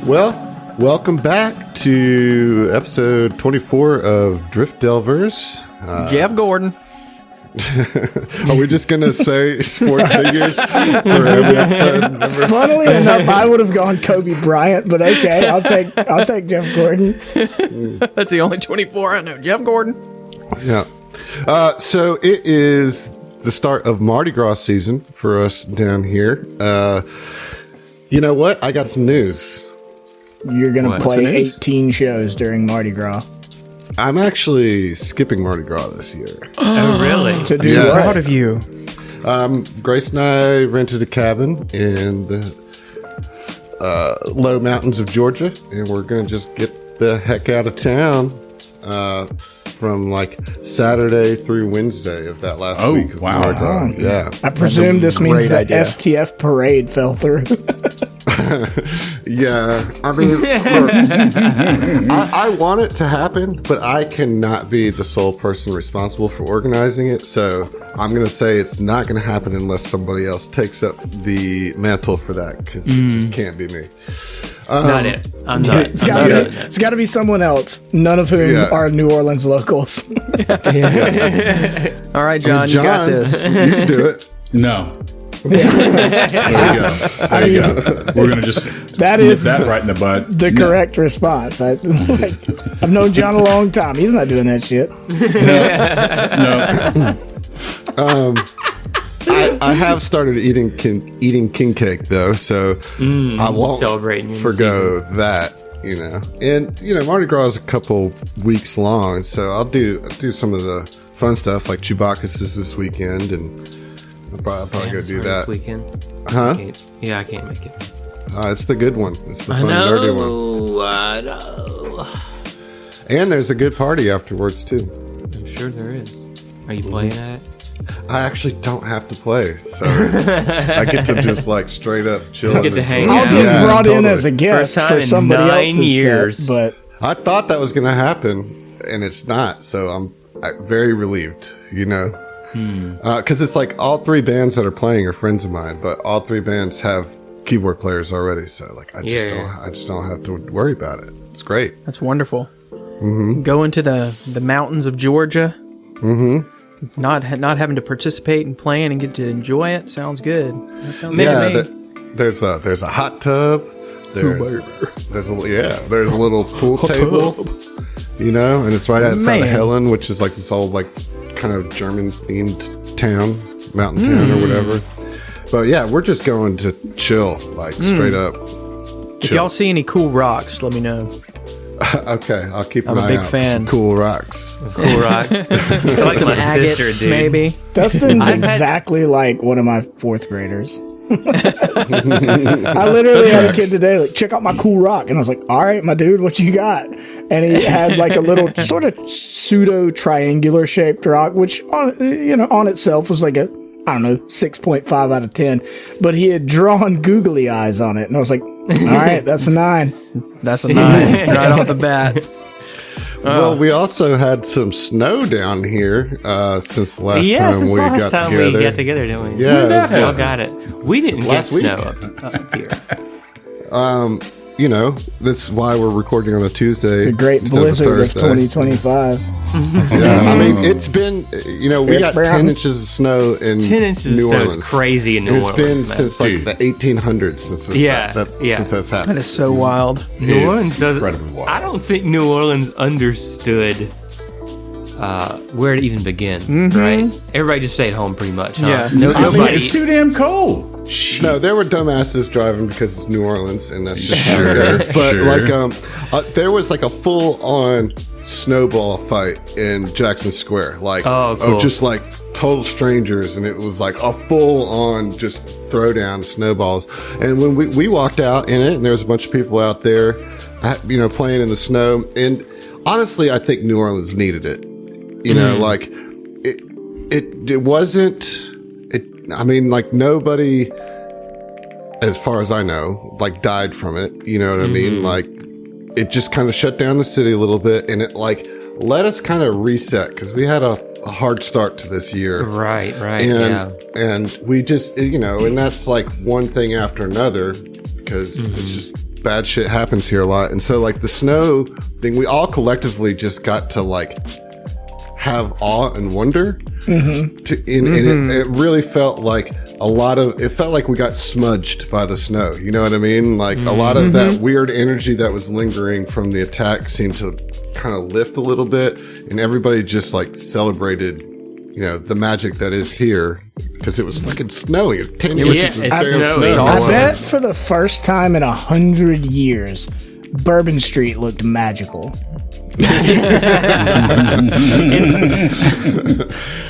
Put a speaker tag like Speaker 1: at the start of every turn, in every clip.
Speaker 1: Well, welcome back to episode 24 of Drift Delvers.
Speaker 2: Jeff Gordon.
Speaker 1: Are we just going to say sports figures for every episode?
Speaker 3: Funnily enough, I would have gone Kobe Bryant, but okay, I'll take Jeff Gordon.
Speaker 2: That's the only 24 I know. Jeff Gordon.
Speaker 1: Yeah. So it is the start of Mardi Gras season for us down here. You know what? I got some news.
Speaker 3: You're going to play 18 shows during Mardi Gras.
Speaker 1: I'm actually skipping Mardi Gras this year.
Speaker 4: Oh, really?
Speaker 3: To do
Speaker 2: So
Speaker 3: what?
Speaker 2: proud of you.
Speaker 1: Grace and I rented a cabin in the low mountains of Georgia, and we're going to just get the heck out of town from like Saturday through Wednesday of that last week. Of
Speaker 5: wow.
Speaker 1: Mardi Gras. Yeah.
Speaker 3: I presume this means the
Speaker 2: idea.
Speaker 3: STF parade fell through.
Speaker 1: Yeah, I mean, look, I want it to happen, but I cannot be the sole person responsible for organizing it. So I'm going to say it's not going to happen unless somebody else takes up the mantle for that, because it just can't be me.
Speaker 4: Not it. I'm not.
Speaker 3: It's got to be someone else, none of whom are New Orleans locals.
Speaker 2: All right, John, you got this.
Speaker 1: You can do it.
Speaker 5: No. There you go. There you go. We're going to just
Speaker 3: That
Speaker 5: nip
Speaker 3: is
Speaker 5: that right in the bud.
Speaker 3: the correct response. I've known John a long time. He's not doing that shit.
Speaker 5: No.
Speaker 1: I have started eating king cake though, so I won't
Speaker 4: Celebrating
Speaker 1: forgo that. You know, and you know, Mardi Gras is a couple weeks long, so I'll do some of the fun stuff like Chewbacca's is this weekend, and I'll probably go do that.
Speaker 4: This weekend.
Speaker 1: Huh?
Speaker 4: I can't make it.
Speaker 1: It's the good one. It's the fun, dirty one.
Speaker 4: I know.
Speaker 1: And there's a good party afterwards too.
Speaker 4: I'm sure there is. Are you playing at it?
Speaker 1: I actually don't have to play, so I get to just like straight up chill.
Speaker 4: You get to hang
Speaker 3: I'll
Speaker 4: out.
Speaker 3: get brought in
Speaker 1: totally.
Speaker 3: as a guest
Speaker 4: First time
Speaker 3: for
Speaker 4: in
Speaker 3: somebody
Speaker 4: 9
Speaker 3: else's
Speaker 4: years.
Speaker 3: set, but
Speaker 1: I thought that was going to happen, and it's not. So I'm very relieved, you know, because it's like all three bands that are playing are friends of mine, but all three bands have keyboard players already. So like I just don't have to worry about it. It's great.
Speaker 2: That's wonderful. Go into the mountains of Georgia. Not having to participate in playing and get to enjoy it. Sounds good. That sounds good to me.
Speaker 1: There's a hot tub. There's a little pool table, you know, and it's right outside of Helen, which is like this old like kind of German themed mountain town or whatever. But yeah, we're just going to chill, like straight up.
Speaker 2: If y'all see any cool rocks, let me know.
Speaker 1: Okay, I'll keep an
Speaker 2: I'm a
Speaker 1: eye
Speaker 2: big
Speaker 1: out for
Speaker 2: fan.
Speaker 1: some cool rocks.
Speaker 4: Cool rocks. It's like
Speaker 2: Some
Speaker 4: my sister,
Speaker 2: agates,
Speaker 4: dude.
Speaker 2: maybe.
Speaker 3: Dustin's exactly like one of my fourth graders. I literally had a kid today like, check out my cool rock, and I was like, all right, my dude, what you got? And he had like a little sort of pseudo triangular shaped rock, which on itself was like a 6.5 out of 10, but he had drawn googly eyes on it, and I was like, all right, that's a 9.
Speaker 2: That's a 9 right off the bat.
Speaker 1: Well, we also had some snow down here since the last
Speaker 4: Since
Speaker 1: time we
Speaker 4: last
Speaker 1: got
Speaker 4: time
Speaker 1: together.
Speaker 4: we got together, didn't we?
Speaker 1: Yeah,
Speaker 4: Y'all got it. We didn't
Speaker 1: Last
Speaker 4: get
Speaker 1: week.
Speaker 4: snow up here.
Speaker 1: You know, that's why we're recording on a Tuesday.
Speaker 3: The great
Speaker 1: instead of a
Speaker 3: blizzard of
Speaker 1: Thursday.
Speaker 3: 2025.
Speaker 1: Yeah, I mean, it's been, you know, we
Speaker 3: It's
Speaker 1: got
Speaker 3: brown.
Speaker 1: 10 inches of snow in
Speaker 4: 10 inches
Speaker 1: New
Speaker 4: of snow
Speaker 1: Orleans.
Speaker 4: is crazy in New
Speaker 1: It's
Speaker 4: Orleans.
Speaker 1: been
Speaker 4: man.
Speaker 1: since like the 1800s since
Speaker 4: Yeah, yeah.
Speaker 1: since that's
Speaker 2: That
Speaker 1: happened.
Speaker 2: is so wild.
Speaker 4: New Orleans doesn't.
Speaker 5: incredibly wild.
Speaker 4: I don't think New Orleans understood where to even begin. Right? Everybody just stayed home pretty much. Huh?
Speaker 2: Yeah.
Speaker 4: Nobody.
Speaker 5: It's too damn cold.
Speaker 1: No, there were dumbasses driving because it's New Orleans, and that's just how it
Speaker 5: Sure,
Speaker 1: goes. But
Speaker 5: sure.
Speaker 1: like, there was like a full-on snowball fight in Jackson Square, like
Speaker 4: Oh, cool.
Speaker 1: of just like total strangers, and it was like a full-on just throwdown snowballs. And when we walked out in it, and there was a bunch of people out there, you know, playing in the snow. And honestly, I think New Orleans needed it. You know, like it wasn't. I mean, like nobody, as far as I know, like died from it. You know what I mean? Like it just kind of shut down the city a little bit, and it like let us kind of reset because we had a hard start to this year.
Speaker 4: Right.
Speaker 1: And we just, you know, and that's like one thing after another because it's just bad shit happens here a lot. And so like the snow thing, we all collectively just got to like have awe and wonder. And it really felt like it felt like we got smudged by the snow. You know what I mean? Like a lot of that weird energy that was lingering from the attack seemed to kind of lift a little bit, and everybody just like celebrated, you know, the magic that is here, because it was fucking snowy.
Speaker 4: It's snowy.
Speaker 3: I bet for the first time in 100 years, Bourbon Street looked magical.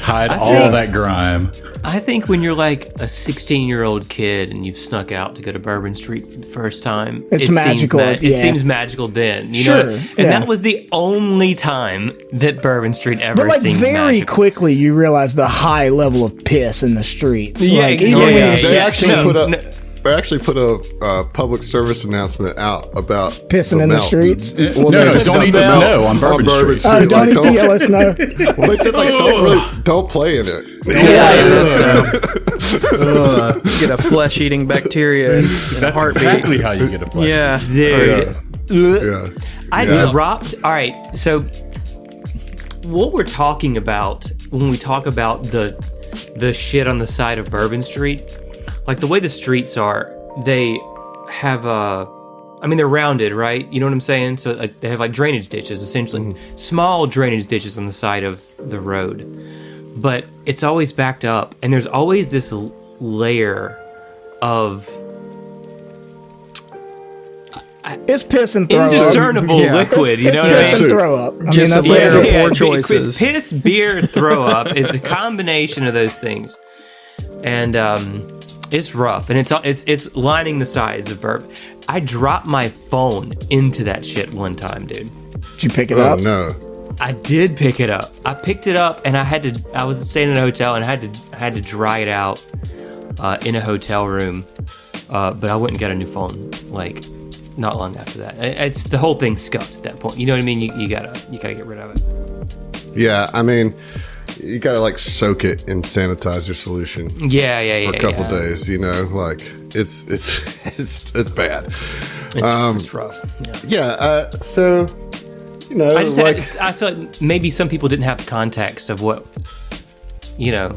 Speaker 5: Hide all that grime.
Speaker 4: I think when you're like a 16-year-old kid and you've snuck out to go to Bourbon Street for the first time,
Speaker 3: it's magical.
Speaker 4: It seems magical then, you know. And that was the only time that Bourbon Street ever seemed
Speaker 3: very
Speaker 4: magical.
Speaker 3: Quickly you realize the high level of piss in the streets.
Speaker 1: They actually put a public service announcement out about
Speaker 3: pissing in the streets.
Speaker 5: Well, no, don't eat the snow on Bourbon Street.
Speaker 3: Don't eat the yellow snow.
Speaker 1: Well, they said like don't play in it.
Speaker 2: Get a flesh-eating bacteria.
Speaker 5: That's exactly how you get a flesh.
Speaker 2: Yeah,
Speaker 4: dude. I dropped. All right, so what we're talking about when we talk about the shit on the side of Bourbon Street. Like the way the streets are, they have they're rounded, right? You know what I'm saying? So like, they have like drainage ditches, essentially. Small drainage ditches on the side of the road. But it's always backed up. And there's always this layer of...
Speaker 3: It's piss and throw
Speaker 4: indiscernible liquid, you know what I mean?
Speaker 3: Piss and throw up.
Speaker 2: Just a layer of poor choices.
Speaker 4: It's piss, beer, throw up. It's a combination of those things. And... it's rough, and it's lining the sides of Burp. I dropped my phone into that shit one time, dude.
Speaker 3: Did you pick it up?
Speaker 1: No.
Speaker 4: I did pick it up. I picked it up, and I was staying in a hotel, and I had to dry it out in a hotel room. But I went and got a new phone, like not long after that. It's the whole thing scuffed at that point. You know what I mean? You gotta get rid of it.
Speaker 1: Yeah, I mean. You gotta like soak it in sanitizer solution.
Speaker 4: For
Speaker 1: a couple days, you know, like it's bad.
Speaker 4: It's rough.
Speaker 1: So you know,
Speaker 4: I thought maybe some people didn't have context of what, you know.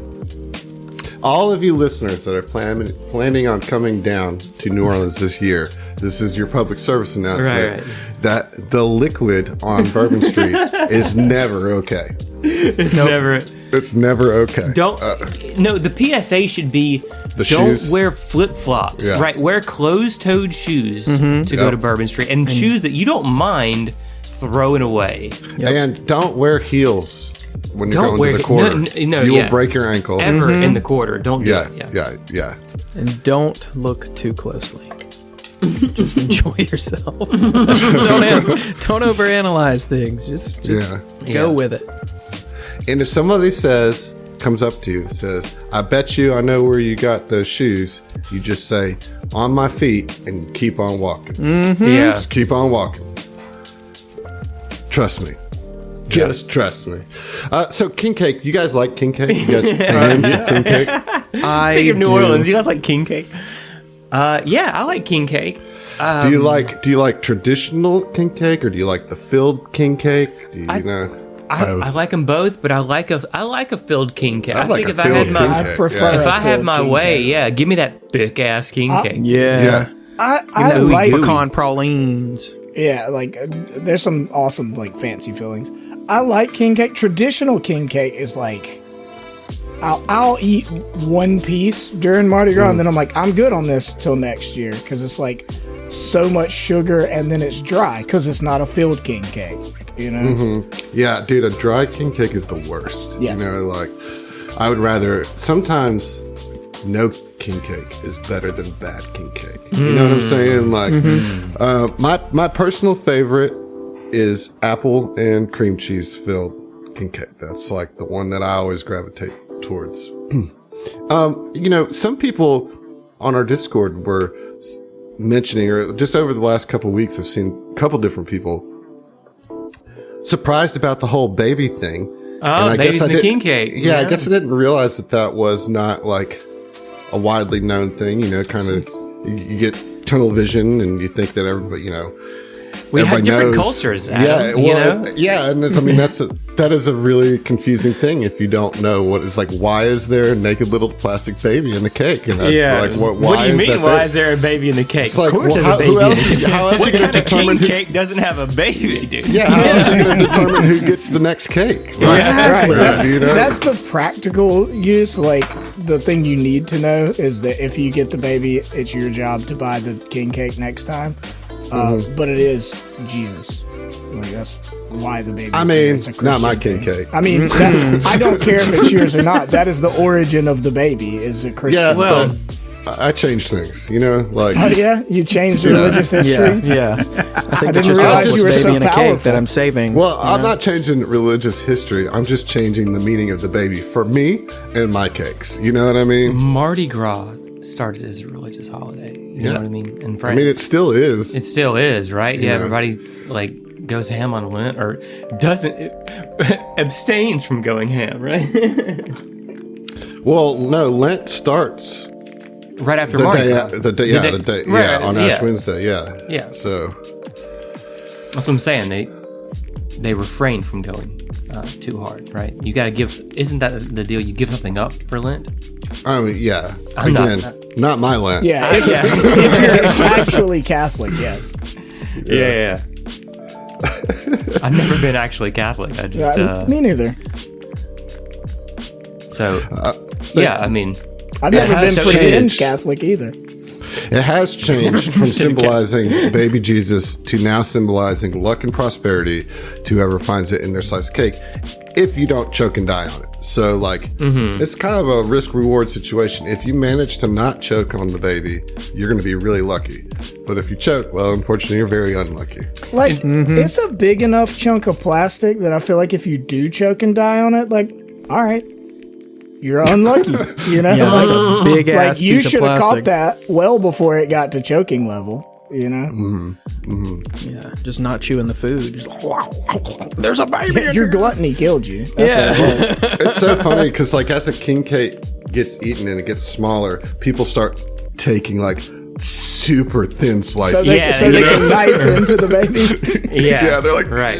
Speaker 1: All of you listeners that are planning on coming down to New Orleans this year, this is your public service announcement that the liquid on Bourbon Street is never okay. It's never okay.
Speaker 4: No, the PSA should be don't wear flip-flops, right? Wear closed-toed shoes to go to Bourbon Street, and shoes that you don't mind throwing away.
Speaker 1: And don't wear heels when you're going to the quarter. You will break your ankle.
Speaker 4: Ever in the quarter. Don't do it.
Speaker 1: Yeah.
Speaker 2: And don't look too closely. Just enjoy yourself. Don't overanalyze things. Just go with it.
Speaker 1: And if somebody comes up to you and says, I bet you I know where you got those shoes, you just say, on my feet, and keep on walking.
Speaker 4: Yeah.
Speaker 1: Just keep on walking. Trust me. Just trust me. So king cake, you guys like king cake? You guys fans of king cake?
Speaker 4: Speaking of New Orleans, you guys like king cake? Yeah, I like king cake.
Speaker 1: Do you like traditional king cake, or do you like the filled king cake? Do you know?
Speaker 4: I like them both, but I like a filled king cake.
Speaker 1: I think
Speaker 4: if I had my way, give me that big ass king cake.
Speaker 2: Yeah.
Speaker 3: I like
Speaker 2: pecan pralines.
Speaker 3: Yeah, like there's some awesome like fancy fillings. I like king cake. Traditional king cake is like I'll eat one piece during Mardi Gras, and then I'm like, I'm good on this till next year, because it's like so much sugar, and then it's dry because it's not a filled king cake. You know?
Speaker 1: Yeah, dude, a dry king cake is the worst.
Speaker 3: Yeah.
Speaker 1: You know, like I would rather sometimes no king cake is better than bad king cake. You know what I'm saying? Like, my personal favorite is apple and cream cheese filled king cake. That's like the one that I always gravitate towards. You know, some people on our Discord were mentioning, or just over the last couple of weeks, I've seen a couple different people surprised about the whole baby thing.
Speaker 4: Oh, babies in the king cake.
Speaker 1: Yeah, I guess I didn't realize that was not like a widely known thing. You know, kind of you get tunnel vision, and you think that everybody,
Speaker 4: We have
Speaker 1: everybody
Speaker 4: different
Speaker 1: knows.
Speaker 4: cultures, Adam,
Speaker 1: And that is a really confusing thing if you don't know what it's like. Why is there a naked little plastic baby in the cake? And like,
Speaker 4: what do you mean? Why is there a baby in the cake?
Speaker 1: It's like,
Speaker 4: of course,
Speaker 1: well,
Speaker 4: there's a baby.
Speaker 1: who else is, how else
Speaker 4: What
Speaker 1: are you going
Speaker 4: kind
Speaker 1: to
Speaker 4: of king
Speaker 1: determine?
Speaker 4: cake doesn't have a baby, dude?
Speaker 1: Yeah, how else are you going to determine who gets the next cake?
Speaker 3: Right.
Speaker 1: Right.
Speaker 3: That's the practical use. Like, the thing you need to know is that if you get the baby, it's your job to buy the king cake next time. But it is Jesus. Like, that's why the baby.
Speaker 1: I mean,
Speaker 3: is a Christian
Speaker 1: not my king
Speaker 3: thing.
Speaker 1: cake.
Speaker 3: I mean, I don't care if it's yours or not. That is the origin of the baby. Is a Christian.
Speaker 1: Yeah,
Speaker 4: Well-
Speaker 1: but I changed things. Like.
Speaker 3: Oh yeah, you changed religious history.
Speaker 2: Yeah. I think
Speaker 3: didn't
Speaker 2: that's just
Speaker 3: realize
Speaker 2: octopus
Speaker 3: you were
Speaker 2: baby
Speaker 3: so
Speaker 2: in a cake
Speaker 3: powerful.
Speaker 2: that I'm saving.
Speaker 1: Well, I'm not changing religious history. I'm just changing the meaning of the baby for me and my cakes. You know what I mean?
Speaker 4: Mardi Gras started as a religious holiday. You know what I mean? In France.
Speaker 1: I mean, it still is.
Speaker 4: It still is, right? Yeah,
Speaker 1: Yeah.
Speaker 4: everybody like goes ham on Lent or doesn't abstains from going ham, right?
Speaker 1: Well, no, Lent starts
Speaker 4: Right after
Speaker 1: the
Speaker 4: Mardi
Speaker 1: day,
Speaker 4: Gras.
Speaker 1: on
Speaker 4: yeah.
Speaker 1: Ash Wednesday, yeah.
Speaker 4: Yeah.
Speaker 1: So,
Speaker 4: That's what I'm saying. They refrain from going too hard, right? You got to give. Isn't that the deal? You give something up for Lent.
Speaker 1: I mean, yeah.
Speaker 4: I'm
Speaker 1: Again, not my Lent.
Speaker 3: Yeah, if you're actually Catholic, yes.
Speaker 4: Yeah. I've never been actually Catholic. I just
Speaker 3: Me neither.
Speaker 4: I mean,
Speaker 3: I've never been
Speaker 1: has
Speaker 3: pretend
Speaker 1: changed.
Speaker 3: Catholic either.
Speaker 1: It has changed from symbolizing baby Jesus to now symbolizing luck and prosperity to whoever finds it in their sliced cake if you don't choke and die on it. So, it's kind of a risk-reward situation. If you manage to not choke on the baby, you're going to be really lucky. But if you choke, well, unfortunately, you're very unlucky.
Speaker 3: Like, it's a big enough chunk of plastic that I feel like if you do choke and die on it, like, all right, you're unlucky. You know,
Speaker 2: Yeah, that's a big ass
Speaker 3: like you
Speaker 2: piece of
Speaker 3: should have caught
Speaker 2: plastic.
Speaker 3: that well before it got to choking level. You know,
Speaker 2: Yeah, just not chewing the food. Just, there's a baby. in
Speaker 3: your
Speaker 2: here.
Speaker 3: gluttony killed you. That's what it was.
Speaker 1: It's so funny because, as a king cake gets eaten and it gets smaller, people start taking, super thin slices.
Speaker 3: So they,
Speaker 4: Yeah,
Speaker 3: so they can knife into the baby.
Speaker 4: yeah,
Speaker 1: they're like,
Speaker 4: right.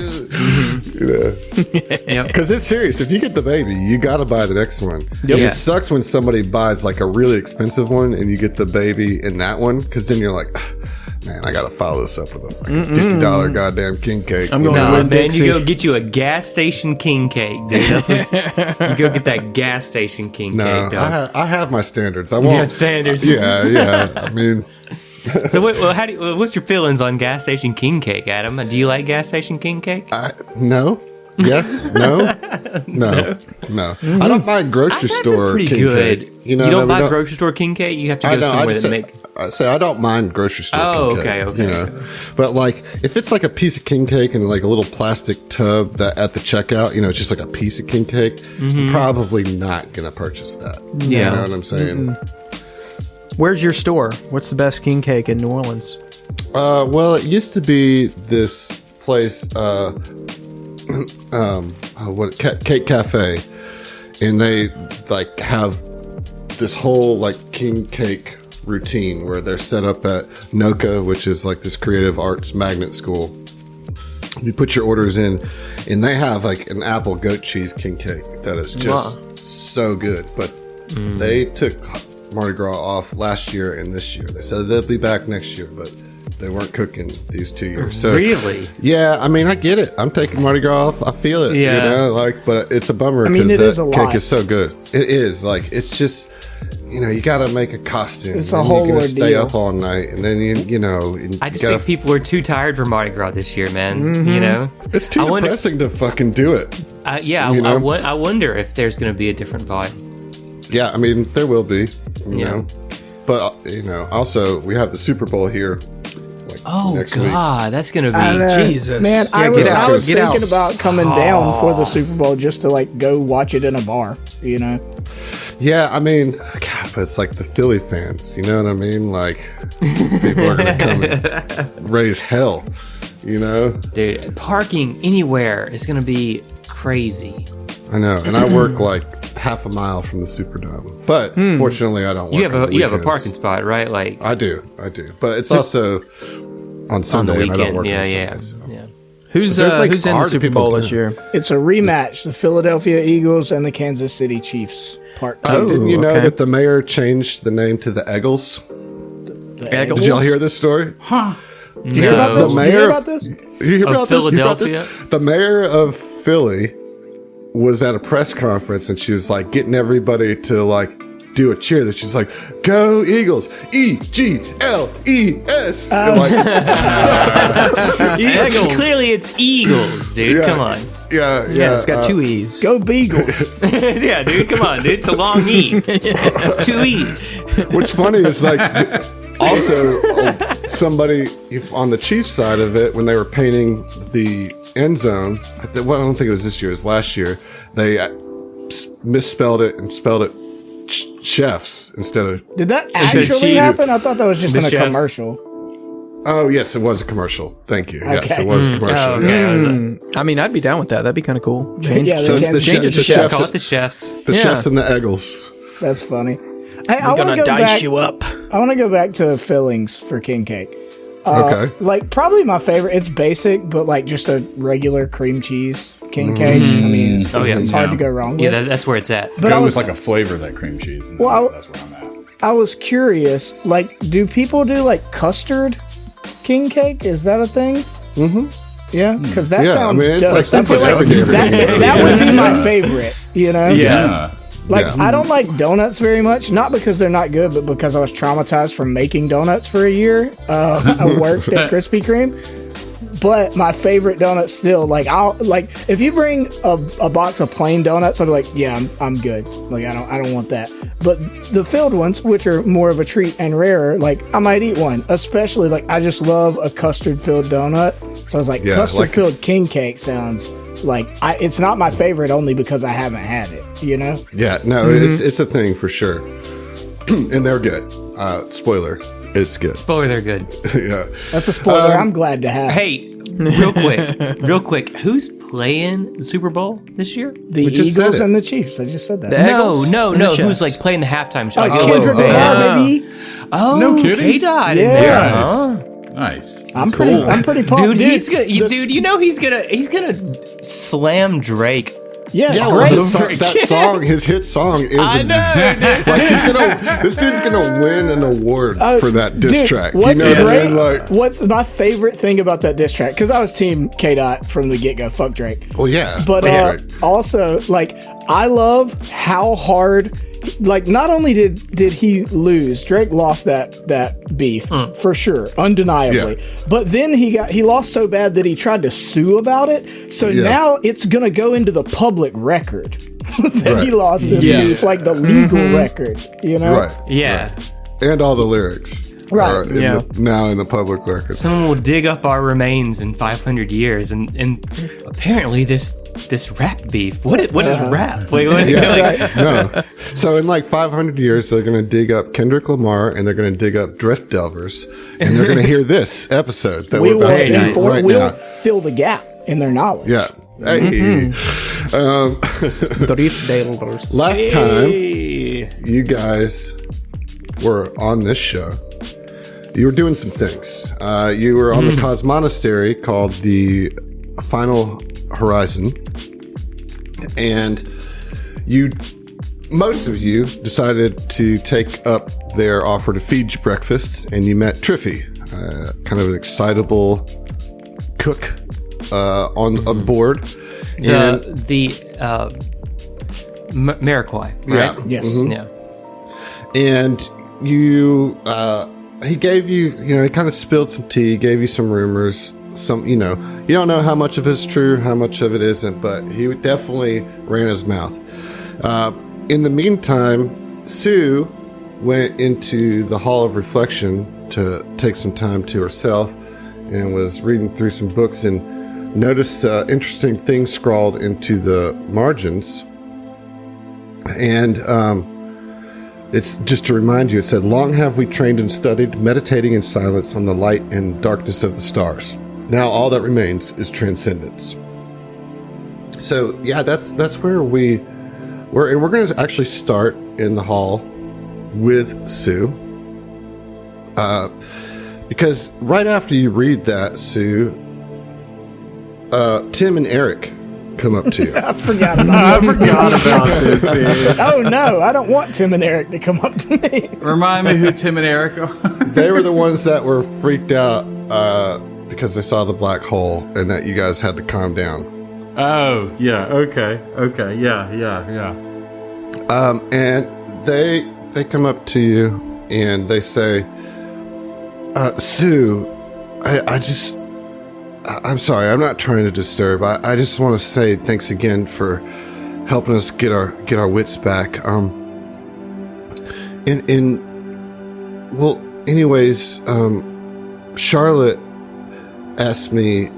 Speaker 4: Yep.
Speaker 1: Because it's serious. If you get the baby, you got to buy the next one.
Speaker 4: Yep.
Speaker 1: It
Speaker 4: Yeah.
Speaker 1: sucks when somebody buys a really expensive one and you get the baby in that one, because then you're like, man, I got to follow this up with a fucking $50 goddamn king cake.
Speaker 2: I'm going
Speaker 4: No,
Speaker 2: to win
Speaker 4: man,
Speaker 2: Dixie.
Speaker 4: you go get you a gas station king cake, dude. That's what you go get that gas station king
Speaker 1: No,
Speaker 4: cake, dog.
Speaker 1: I have my standards. I won't.
Speaker 4: have standards.
Speaker 1: Yeah. I mean,
Speaker 4: So, what's your feelings on gas station king cake, Adam? Do you like gas station king cake?
Speaker 1: no. Yes. No. I don't mind grocery
Speaker 4: I've had some
Speaker 1: store
Speaker 4: pretty
Speaker 1: king
Speaker 4: good.
Speaker 1: cake.
Speaker 4: You don't buy grocery store king cake. You have to go somewhere that make.
Speaker 1: I say I don't mind grocery store.
Speaker 4: Oh,
Speaker 1: king cake,
Speaker 4: okay.
Speaker 1: But if it's a piece of king cake and a little plastic tub that at the checkout, it's just a piece of king cake, I'm probably not gonna purchase that.
Speaker 4: Yeah.
Speaker 1: You know what I'm saying?
Speaker 2: Where's your store? What's the best king cake in New Orleans?
Speaker 1: Well, it used to be this place, Cake Cafe, and they have this whole king cake routine where they're set up at NOCA, which is this creative arts magnet school. You put your orders in, and they have an apple goat cheese king cake that is just so good. But they took Mardi Gras off last year and this year. They said they'll be back next year, but they weren't cooking these 2 years. So
Speaker 4: Really?
Speaker 1: yeah, I mean, I get it. I'm taking Mardi Gras off. I feel it.
Speaker 4: Yeah.
Speaker 1: But it's a bummer
Speaker 3: I mean,
Speaker 1: because
Speaker 3: it is
Speaker 1: that
Speaker 3: a
Speaker 1: cake
Speaker 3: lot.
Speaker 1: is so good. It is it's just. You got to make a costume.
Speaker 3: It's a
Speaker 1: and
Speaker 3: whole
Speaker 1: you're gonna stay
Speaker 3: ordeal.
Speaker 1: up all night, and then
Speaker 4: I just think people are too tired for Mardi Gras this year, man. You know,
Speaker 1: it's too
Speaker 4: I wonder-
Speaker 1: depressing to fucking do it.
Speaker 4: I wonder if there's going to be a different vibe.
Speaker 1: Yeah, I mean there will be. You
Speaker 4: Yeah.
Speaker 1: know, but also we have the Super Bowl here.
Speaker 4: Oh
Speaker 1: next week.
Speaker 4: God, that's going to be.
Speaker 2: Jesus.
Speaker 3: Man,
Speaker 2: Yeah,
Speaker 3: I
Speaker 2: get
Speaker 3: was
Speaker 2: out. Get
Speaker 3: thinking
Speaker 2: out.
Speaker 3: about coming down for the Super Bowl just to go watch it in a bar. You know,
Speaker 1: Yeah, I mean, God, but it's the Philly fans. You know what I mean? These people are going to come and raise hell. You know?
Speaker 4: Dude, parking anywhere is going to be crazy.
Speaker 1: I know, and I work half a mile from the Superdome. But fortunately, I don't.
Speaker 4: You
Speaker 1: work on
Speaker 4: you have a
Speaker 1: weekends.
Speaker 4: parking spot, right? Like
Speaker 1: I do. But it's also on Sunday.
Speaker 4: on the
Speaker 1: and I
Speaker 4: weekend.
Speaker 1: don't work
Speaker 4: Yeah,
Speaker 1: on
Speaker 4: yeah,
Speaker 1: Sunday, so.
Speaker 4: yeah.
Speaker 2: Who's
Speaker 1: There's, like,
Speaker 2: who's in the
Speaker 1: hard
Speaker 2: Super
Speaker 1: people
Speaker 2: Bowl
Speaker 1: doing
Speaker 2: this
Speaker 1: it.
Speaker 2: year?
Speaker 3: It's a rematch: the Philadelphia Eagles and the Kansas City Chiefs. Part 2.
Speaker 1: Didn't you know
Speaker 2: okay.
Speaker 1: that the mayor changed the name to the Eagles?
Speaker 2: Eagles?
Speaker 1: Did y'all hear this story?
Speaker 3: Did you hear about this?
Speaker 1: The
Speaker 3: Did you
Speaker 1: mayor-
Speaker 3: hear about this?
Speaker 1: Did you hear
Speaker 4: Of
Speaker 1: about this? You hear about this?
Speaker 4: Philadelphia?
Speaker 1: The mayor of Philly was at a press conference and she was like getting everybody to like do a cheer. That she's like, "Go Eagles! EGLES!" And, like,
Speaker 2: Eagles.
Speaker 4: Clearly, it's Eagles, dude.
Speaker 1: Yeah.
Speaker 4: Come on.
Speaker 1: yeah,
Speaker 2: Yeah, it's got 2 E's.
Speaker 3: Go Beagles!
Speaker 4: Yeah, dude. Come on, dude. It's a long E. It's 2 E's.
Speaker 1: What's funny is like also somebody on the Chiefs side of it when they were painting the end zone. Well, I don't think it was this year. It was last year. They misspelled it and spelled it chefs instead of.
Speaker 3: Did that
Speaker 4: it
Speaker 3: actually
Speaker 4: Chiefs?
Speaker 3: happen? I thought that was just
Speaker 4: The
Speaker 3: in a
Speaker 4: chefs?
Speaker 3: commercial.
Speaker 1: Oh yes, it was a commercial. Thank you. Yes,
Speaker 3: Okay.
Speaker 1: it was a commercial.
Speaker 4: Oh,
Speaker 1: yeah.
Speaker 4: okay.
Speaker 2: I mean, I'd be down with that. That'd be kind of cool. Change.
Speaker 3: Yeah,
Speaker 1: So it's the,
Speaker 3: Change it to
Speaker 1: the
Speaker 3: chefs.
Speaker 4: Call it
Speaker 1: chefs,
Speaker 4: the chefs.
Speaker 1: the
Speaker 2: Yeah.
Speaker 1: chefs and the Eagles.
Speaker 3: That's funny. Hey, I
Speaker 2: We're
Speaker 3: want
Speaker 2: gonna
Speaker 3: to go
Speaker 2: dice
Speaker 3: back.
Speaker 2: you up.
Speaker 3: I want to go back to fillings for king cake.
Speaker 1: Okay.
Speaker 3: Like probably my favorite. It's basic, but like just a regular cream cheese king cake. I mean,
Speaker 4: Oh, yeah.
Speaker 3: it's hard
Speaker 5: Yeah.
Speaker 3: to go wrong with.
Speaker 4: Yeah, that's where it's at.
Speaker 3: but I
Speaker 5: Goes
Speaker 3: was,
Speaker 5: with like a flavor of that cream cheese. And
Speaker 3: Well,
Speaker 5: that's where I'm at.
Speaker 3: I was curious. Like, do people do like custard king cake? Is that a thing? Mm-hmm. Yeah, because that
Speaker 1: Yeah, I
Speaker 3: sounds
Speaker 1: mean, it's
Speaker 3: dope.
Speaker 1: like
Speaker 3: I feel
Speaker 1: every day.
Speaker 3: that would be my favorite. You know?
Speaker 5: Yeah.
Speaker 3: Like,
Speaker 1: Yeah.
Speaker 3: I don't like donuts very much, not because they're not good, but because I was traumatized from making donuts for a year. I worked at Krispy Kreme. But my favorite donuts still, like, if you bring a box of plain donuts, I'll be like, yeah, I'm good. Like, I don't want that. But the filled ones, which are more of a treat and rarer, like, I might eat one. Especially, like, I just love a custard filled donut. So I was like,
Speaker 1: Yeah,
Speaker 3: custard
Speaker 1: like-
Speaker 3: filled king cake sounds like it's not my favorite only because I haven't had it, you know?
Speaker 1: Yeah, no, it's a thing for sure, and they're good. Spoiler, it's good.
Speaker 4: Spoiler, they're good.
Speaker 1: Yeah.
Speaker 3: That's a spoiler I'm glad to have.
Speaker 4: Hey, real quick. Who's playing the Super Bowl this year?
Speaker 3: The
Speaker 1: we just said
Speaker 3: Eagles
Speaker 1: it.
Speaker 3: and the Chiefs. I just said that.
Speaker 2: Eagles
Speaker 4: No.
Speaker 2: and the
Speaker 4: Who's
Speaker 2: Chefs.
Speaker 4: like playing the halftime show?
Speaker 3: Oh,
Speaker 4: Like,
Speaker 3: Kendrick
Speaker 1: oh,
Speaker 3: Lamar, baby.
Speaker 4: oh,
Speaker 5: No kidding.
Speaker 4: K-Dot in
Speaker 3: Yeah.
Speaker 4: there.
Speaker 5: Nice.
Speaker 4: Huh?
Speaker 5: Nice.
Speaker 3: I'm pretty pumped.
Speaker 4: Dude, he's gonna.
Speaker 3: the-
Speaker 4: Dude, you know he's gonna slam Drake.
Speaker 3: Yeah,
Speaker 1: Yeah, well,
Speaker 3: great.
Speaker 1: that song, his hit song, is
Speaker 4: I know, dude.
Speaker 1: like this dude's gonna win an award for that diss
Speaker 3: Dude,
Speaker 1: track.
Speaker 3: What's
Speaker 1: you know what I
Speaker 3: great?
Speaker 1: mean? Like,
Speaker 3: What's my favorite thing about that diss track? Because I was team K Dot from the get go. Fuck Drake.
Speaker 1: well, yeah,
Speaker 3: But
Speaker 1: yeah.
Speaker 3: also, like, I love how hard. Like, not only did he lose, Drake lost that beef for sure, undeniably.
Speaker 1: Yeah.
Speaker 3: But then he lost so bad that he tried to sue about it. So
Speaker 1: Yeah.
Speaker 3: now it's gonna go into the public record that he
Speaker 1: Right.
Speaker 3: lost this
Speaker 4: Yeah.
Speaker 3: beef, like the legal record. You know?
Speaker 1: right,
Speaker 4: Yeah.
Speaker 1: and all the lyrics,
Speaker 3: Right,
Speaker 1: are
Speaker 2: yeah.
Speaker 1: now in the public record.
Speaker 4: Someone will dig up our remains in 500 years, and apparently this rap beef. What is rap? Like, what, like,
Speaker 1: No, so in like 500 years, they're gonna dig up Kendrick Lamar and they're gonna dig up Drift Delvers, and they're gonna hear this episode that
Speaker 3: We
Speaker 1: we're
Speaker 3: will,
Speaker 1: about to do
Speaker 4: nice.
Speaker 1: right
Speaker 3: we'll
Speaker 1: now.
Speaker 3: fill the gap in their knowledge.
Speaker 1: Yeah. Hey.
Speaker 2: Drift Delvers.
Speaker 1: Last time you guys were on this show, you were doing some things. You were on the Cosmonastary called the Final Horizon, and most of you decided to take up their offer to feed you breakfast, and you met Triffy, kind of an excitable cook on board. And
Speaker 4: the Mariquai, right?
Speaker 1: Yeah.
Speaker 3: Yes.
Speaker 4: Yeah.
Speaker 1: and you he gave you, he kind of spilled some tea, gave you some rumors, some, you don't know how much of it's true, how much of it isn't, but he definitely ran his mouth. In the meantime, Sue went into the Hall of Reflection to take some time to herself and was reading through some books and noticed interesting things scrawled into the margins. And it's just to remind you, it said, "Long have we trained and studied, meditating in silence on the light and darkness of the stars. Now all that remains is transcendence." So yeah, that's where we we're going to actually start in the hall with Sue. Because right after you read that, Sue, Tim and Eric come up to you.
Speaker 3: I forgot about
Speaker 5: this, dude.
Speaker 3: Oh no, I don't want Tim and Eric to come up to me.
Speaker 5: Remind me who Tim and Eric are.
Speaker 1: They were the ones that were freaked out because they saw the black hole and that you guys had to calm down.
Speaker 5: Oh, yeah. Okay. Yeah.
Speaker 1: And they come up to you and they say, Sue, I'm sorry, I'm not trying to disturb. I just want to say thanks again for helping us get our wits back. Anyways, Charlotte asked me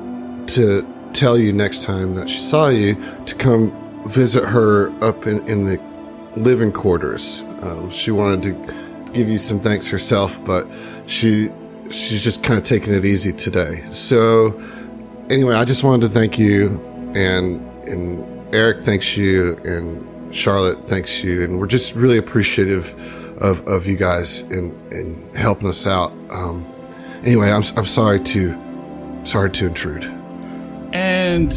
Speaker 1: to tell you next time that she saw you to come visit her up in the living quarters. She wanted to give you some thanks herself, but she's just kind of taking it easy today. So anyway, I just wanted to thank you, and Eric thanks you, and Charlotte thanks you, and we're just really appreciative of you guys in helping us out. Anyway, I'm sorry to intrude.
Speaker 5: And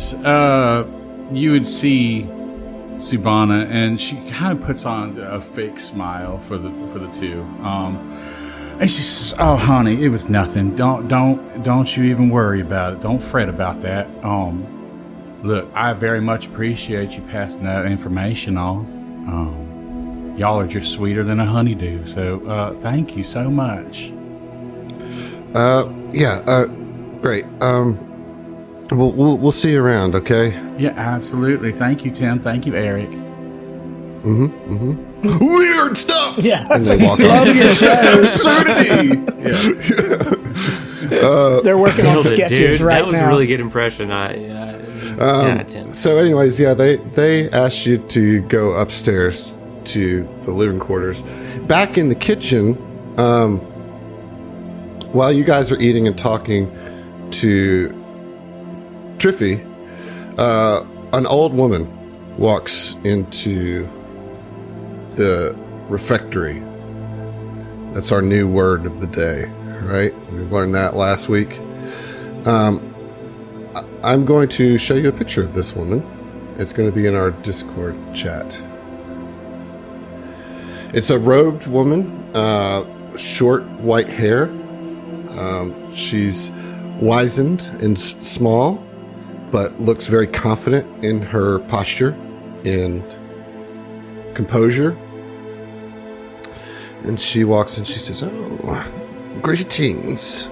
Speaker 5: you would see Subhana, and she kind of puts on a fake smile for the two. And she says, "Oh, honey, it was nothing. Don't you even worry about it. Don't fret about that. Look, I very much appreciate you passing that information on. Y'all are just sweeter than a honeydew. So, thank you so much."
Speaker 1: Great. We'll see you around, okay?
Speaker 5: Yeah, absolutely. Thank you, Tim. Thank you, Eric.
Speaker 1: Weird stuff.
Speaker 3: Yeah,
Speaker 1: And they walk
Speaker 3: love
Speaker 1: off.
Speaker 3: your show.
Speaker 1: Absurdity.
Speaker 3: They're working on
Speaker 4: Nailed it,
Speaker 3: sketches
Speaker 4: dude.
Speaker 3: right
Speaker 4: That was
Speaker 3: now.
Speaker 4: a really good impression. 10 out of 10.
Speaker 1: So, anyways, yeah, they asked you to go upstairs to the living quarters. Back in the kitchen, while you guys are eating and talking to Triffy, an old woman walks into the refectory. That's our new word of the day, right? We learned that last week. I'm going to show you a picture of this woman. It's going to be in our Discord chat. It's a robed woman, short white hair. She's wizened and small, but looks very confident in her posture and composure. And she walks and she says, "Oh, greetings.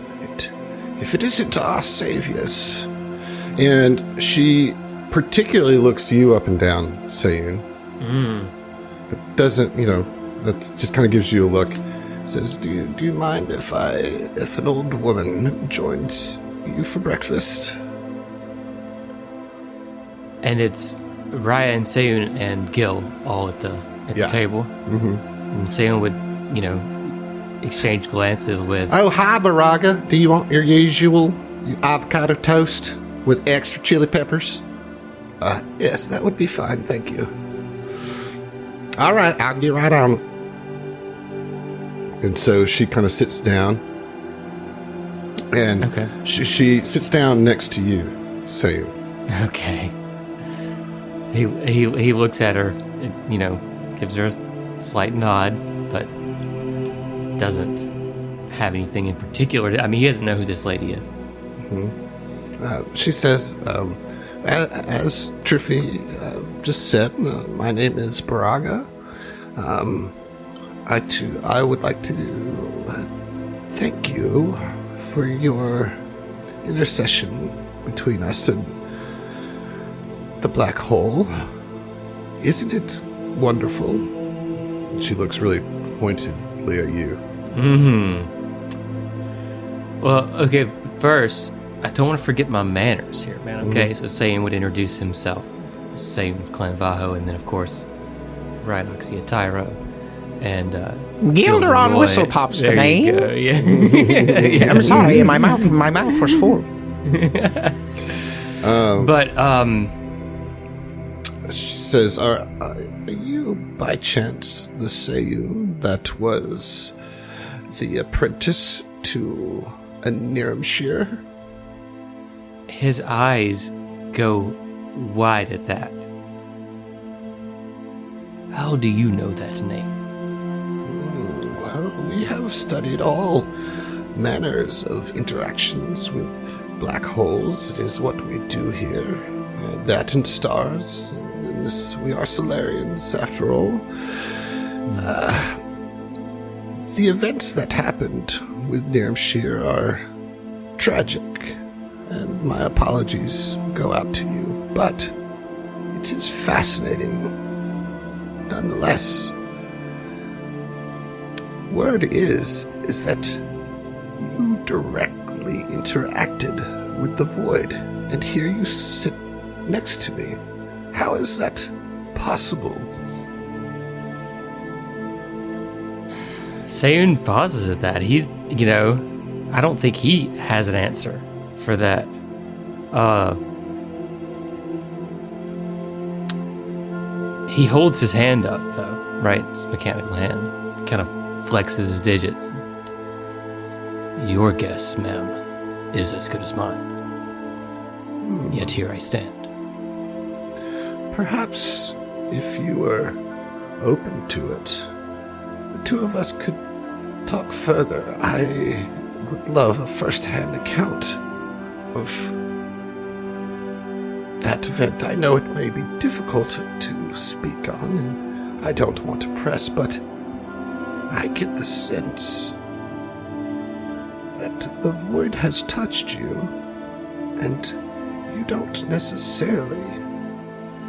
Speaker 1: If it isn't our saviors." And she particularly looks you up and down, Sayun. It doesn't, that just kind of gives you a look. Says, do you mind if an old woman joins you for breakfast?
Speaker 4: And it's Raya and Sayun and Gil all at the table. Mm-hmm. And Sayun would, exchange glances with...
Speaker 1: "Oh, hi, Baraga. Do you want your usual avocado toast with extra chili peppers?" Yes, that would be fine, thank you. All right, I'll get right on it. And so she kind of sits down, and she sits down next to you, Sayun.
Speaker 4: Okay. He looks at her, gives her a slight nod, but doesn't have anything in particular. He doesn't know who this lady is.
Speaker 1: Mm-hmm. She says, as Triffy just said, my name is Baraga. I would like to thank you for your intercession between us and the black hole. Isn't it wonderful? And she looks really pointedly at you.
Speaker 4: Well, okay, first, I don't want to forget my manners here, man, okay? So Sayun would introduce himself. Sayun of Clan Vaho, and then, of course, Rhinoxia Tyro. And
Speaker 2: Gilderon
Speaker 4: Gilderoy.
Speaker 2: Whistlepop's the
Speaker 4: There
Speaker 2: name.
Speaker 4: you go, yeah.
Speaker 2: Yeah, I'm sorry, my mouth was full.
Speaker 4: But
Speaker 1: She says, are you you, by chance, the Sayun that was the apprentice to a Niramshir?
Speaker 4: His eyes go wide at that. How do you know that name?
Speaker 1: Well, we have studied all manners of interactions with black holes. It is what we do here. That and stars. We are Solarians, after all. The events that happened with Niramshir are tragic, and my apologies go out to you, but it is fascinating nonetheless. Word is that you directly interacted with the Void, and here you sit next to me. How is that possible?
Speaker 4: Sayun pauses at that. I don't think he has an answer for that. He holds his hand up, though, right? His mechanical hand. Kind of flexes his digits. Your guess, ma'am, is as good as mine. Yet here I stand.
Speaker 1: Perhaps if you were open to it, the two of us could talk further. I would love a first-hand account of that event. I know it may be difficult to speak on, and I don't want to press, but I get the sense that the Void has touched you, and you don't necessarily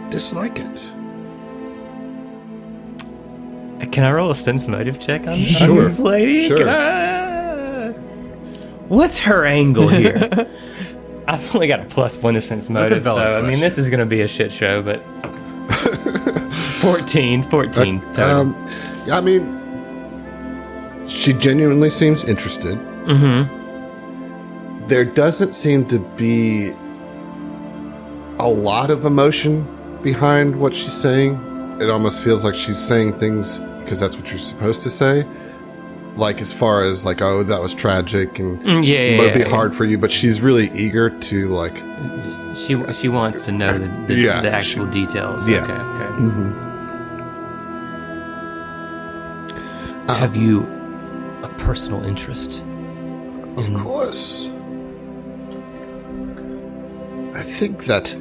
Speaker 1: dislike it.
Speaker 4: Can I roll a sense motive check on
Speaker 1: Sure.
Speaker 4: this lady?
Speaker 1: Sure.
Speaker 4: What's her angle here? I've only got a +1 to sense motive, so
Speaker 5: valid
Speaker 4: I mean,
Speaker 5: question.
Speaker 4: this is going to be a shit show, but 14 total.
Speaker 1: I mean, she genuinely seems interested.
Speaker 4: Mm-hmm.
Speaker 1: There doesn't seem to be a lot of emotion behind what she's saying. It almost feels like she's saying things because that's what you're supposed to say. Like, as far as, like, oh, that was tragic and it might be hard for you, but she's really eager to, like...
Speaker 4: She wants to know the actual details.
Speaker 1: Yeah.
Speaker 4: Okay.
Speaker 1: Mm-hmm.
Speaker 4: Have you a personal interest?
Speaker 1: Of course. I think that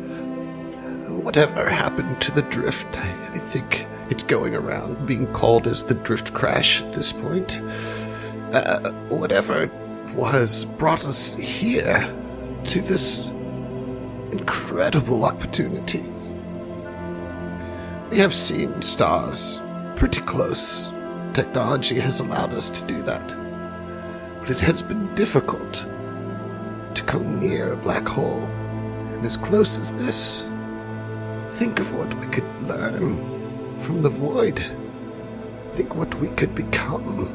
Speaker 1: whatever happened to the drift, I think it's going around being called as the drift crash at this point. Whatever it was brought us here to this incredible opportunity. We have seen stars pretty close. Technology has allowed us to do that. But it has been difficult to come near a black hole. And as close as this, think of what we could learn from the Void. Think what we could become.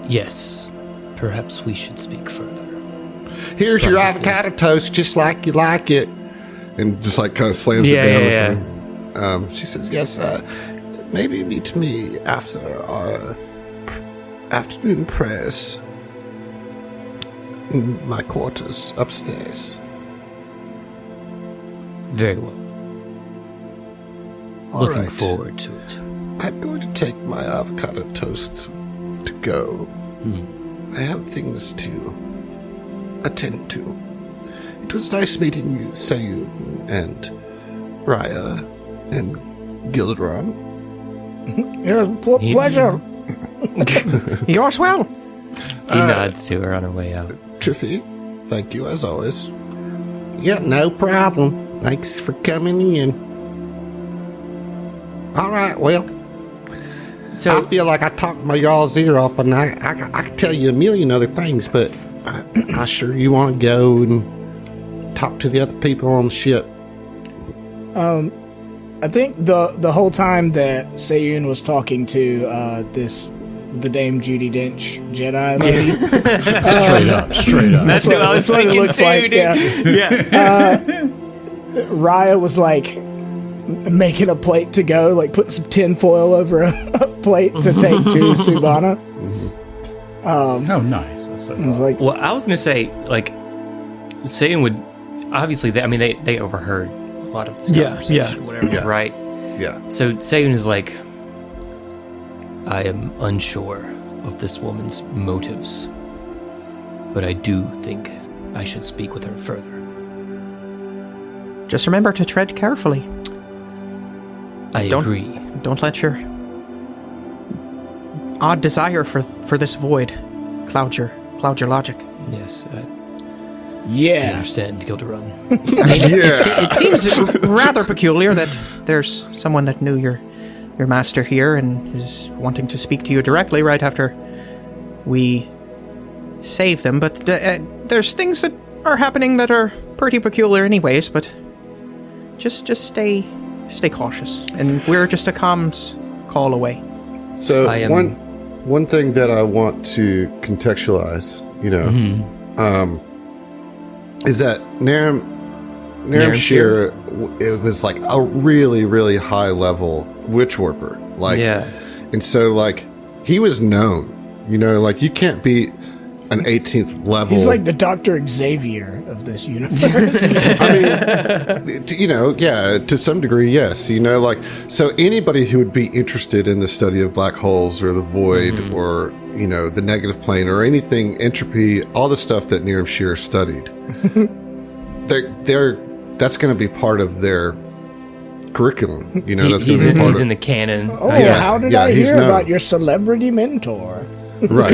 Speaker 4: Yes. Perhaps we should speak further.
Speaker 1: Here's your avocado toast, just like you like it. And just like kind of slams it down.
Speaker 4: Yeah.
Speaker 1: She says, yes, maybe meet me after our afternoon prayers in my quarters upstairs.
Speaker 4: Very well.
Speaker 1: All
Speaker 4: Looking
Speaker 1: right.
Speaker 4: forward to it.
Speaker 1: I'm going to take my avocado toast to go. I have things to attend to. It was nice meeting you, Sayun, and Raya, and Gilderon.
Speaker 3: Yeah, pleasure.
Speaker 2: You're swell.
Speaker 4: He nods to her on her way out.
Speaker 1: Triffy, thank you as always. Yeah, no problem. Thanks for coming in. All right, well,
Speaker 4: So
Speaker 1: I feel like I talked my y'all's ear off, and I could tell you a million other things, but I'm sure you want to go and talk to the other people on the ship.
Speaker 3: I think the whole time that Sayun was talking to this the Dame Judi Dench Jedi lady.
Speaker 5: Straight up.
Speaker 4: That's what I was thinking
Speaker 3: looks
Speaker 4: too,
Speaker 3: like,
Speaker 4: dude.
Speaker 3: yeah. Raya was like making a plate to go, like putting some tin foil over a plate to take to Subana.
Speaker 5: Oh, nice. That's so
Speaker 3: I was like,
Speaker 4: Well, I was gonna say, like, Satan would obviously. They overheard a lot of this conversation, whatever,
Speaker 1: Yeah.
Speaker 4: right?
Speaker 1: Yeah.
Speaker 4: So Satan is like, I am unsure of this woman's motives, but I do think I should speak with her further.
Speaker 2: Just remember to tread carefully.
Speaker 4: I agree.
Speaker 2: Don't let your odd desire for this void cloud your logic.
Speaker 4: Yes, I
Speaker 3: yeah.
Speaker 4: understand, Gilderun.
Speaker 2: It seems rather peculiar that there's someone that knew your master here and is wanting to speak to you directly right after we save them. But there's things that are happening that are pretty peculiar anyways, but just stay cautious. And we're just a comms call away.
Speaker 1: So
Speaker 4: I am-
Speaker 1: one thing that I want to contextualize, is that Naram Shir, it was like a really, really high level witch warper. Like,
Speaker 4: Yeah.
Speaker 1: and so like he was known, like you can't be an 18th level.
Speaker 3: He's like the Dr. Xavier of this universe.
Speaker 1: I mean, yeah, to some degree, yes. Like, so anybody who would be interested in the study of black holes or the void or, the negative plane or anything, entropy, all the stuff that Niram Shir studied, that's going to be part of their curriculum. That's going to be part
Speaker 4: He's
Speaker 1: of
Speaker 4: in the canon.
Speaker 3: Oh,
Speaker 1: Yeah,
Speaker 3: how did
Speaker 1: yeah,
Speaker 3: I
Speaker 1: he's
Speaker 3: hear
Speaker 1: known.
Speaker 3: about your celebrity mentor?
Speaker 1: Right.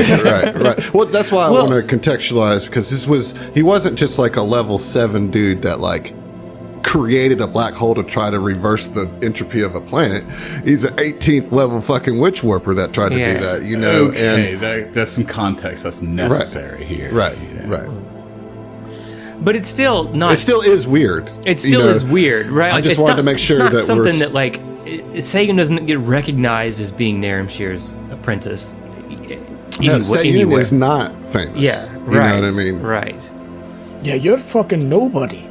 Speaker 1: Well, that's why I want to contextualize, because he wasn't just like a level 7 dude that like created a black hole to try to reverse the entropy of a planet. He's an 18th level fucking witch warper that tried to do that,
Speaker 5: Okay,
Speaker 1: and
Speaker 5: that's some context that's necessary here.
Speaker 1: right.
Speaker 4: But it's still not.
Speaker 1: It still is weird.
Speaker 4: It still is weird, right?
Speaker 1: I just
Speaker 4: it's
Speaker 1: wanted
Speaker 4: not-
Speaker 1: to make sure
Speaker 4: it's not
Speaker 1: that
Speaker 4: something
Speaker 1: we're
Speaker 4: that like Sagan doesn't get recognized as being Naram Shir's apprentice.
Speaker 1: Sayun is not famous.
Speaker 4: Yeah,
Speaker 1: You
Speaker 4: right.
Speaker 1: know what I mean?
Speaker 4: Right.
Speaker 3: Yeah, you're fucking nobody.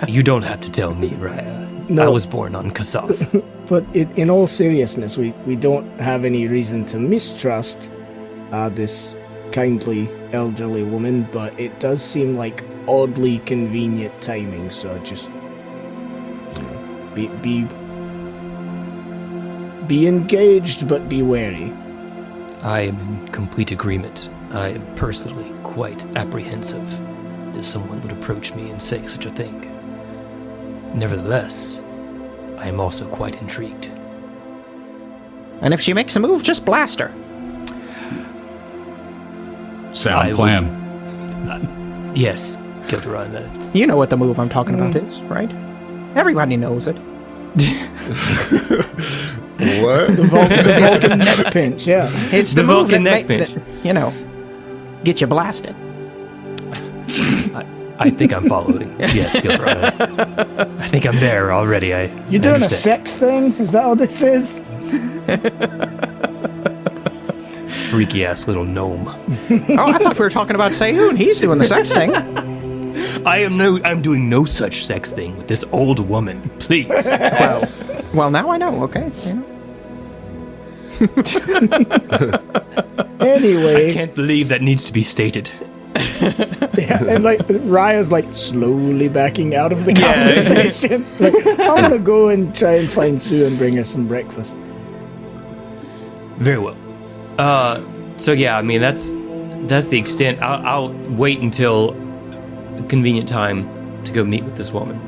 Speaker 4: You don't have to tell me, Raya.
Speaker 3: No.
Speaker 4: I was born on Kassav.
Speaker 3: But in all seriousness, we don't have any reason to mistrust this kindly elderly woman, but it does seem like oddly convenient timing, so just be engaged, but be wary.
Speaker 4: I am in complete agreement. I am personally quite apprehensive that someone would approach me and say such a thing. Nevertheless, I am also quite intrigued.
Speaker 2: And if she makes a move, just blast her.
Speaker 5: Sound
Speaker 4: I
Speaker 5: plan.
Speaker 4: Yes, Gilderun.
Speaker 2: You know what the move I'm talking about is, right? Everybody knows it.
Speaker 1: What?
Speaker 3: The Vulcan neck pinch, yeah.
Speaker 2: It's
Speaker 4: The
Speaker 2: the, move
Speaker 4: Vulcan
Speaker 2: that
Speaker 4: neck pinch.
Speaker 2: get you blasted.
Speaker 4: I think I'm following. Yes, Gilderun. I think I'm there already.
Speaker 3: You're doing a
Speaker 4: understand.
Speaker 3: sex thing? Is that what this is?
Speaker 4: Freaky ass little gnome.
Speaker 2: Oh, I thought we were talking about Sayun. He's doing the sex thing.
Speaker 4: I'm doing no such sex thing with this old woman. Please.
Speaker 2: Well, now I know. Okay.
Speaker 3: Anyway,
Speaker 4: I can't believe that needs to be stated.
Speaker 3: yeah, and like Raya's like slowly backing out of the conversation. Like, I'm gonna go and try and find Sue and bring her some breakfast.
Speaker 4: Very well. So yeah, I mean that's the extent. I'll wait until a convenient time to go meet with this woman.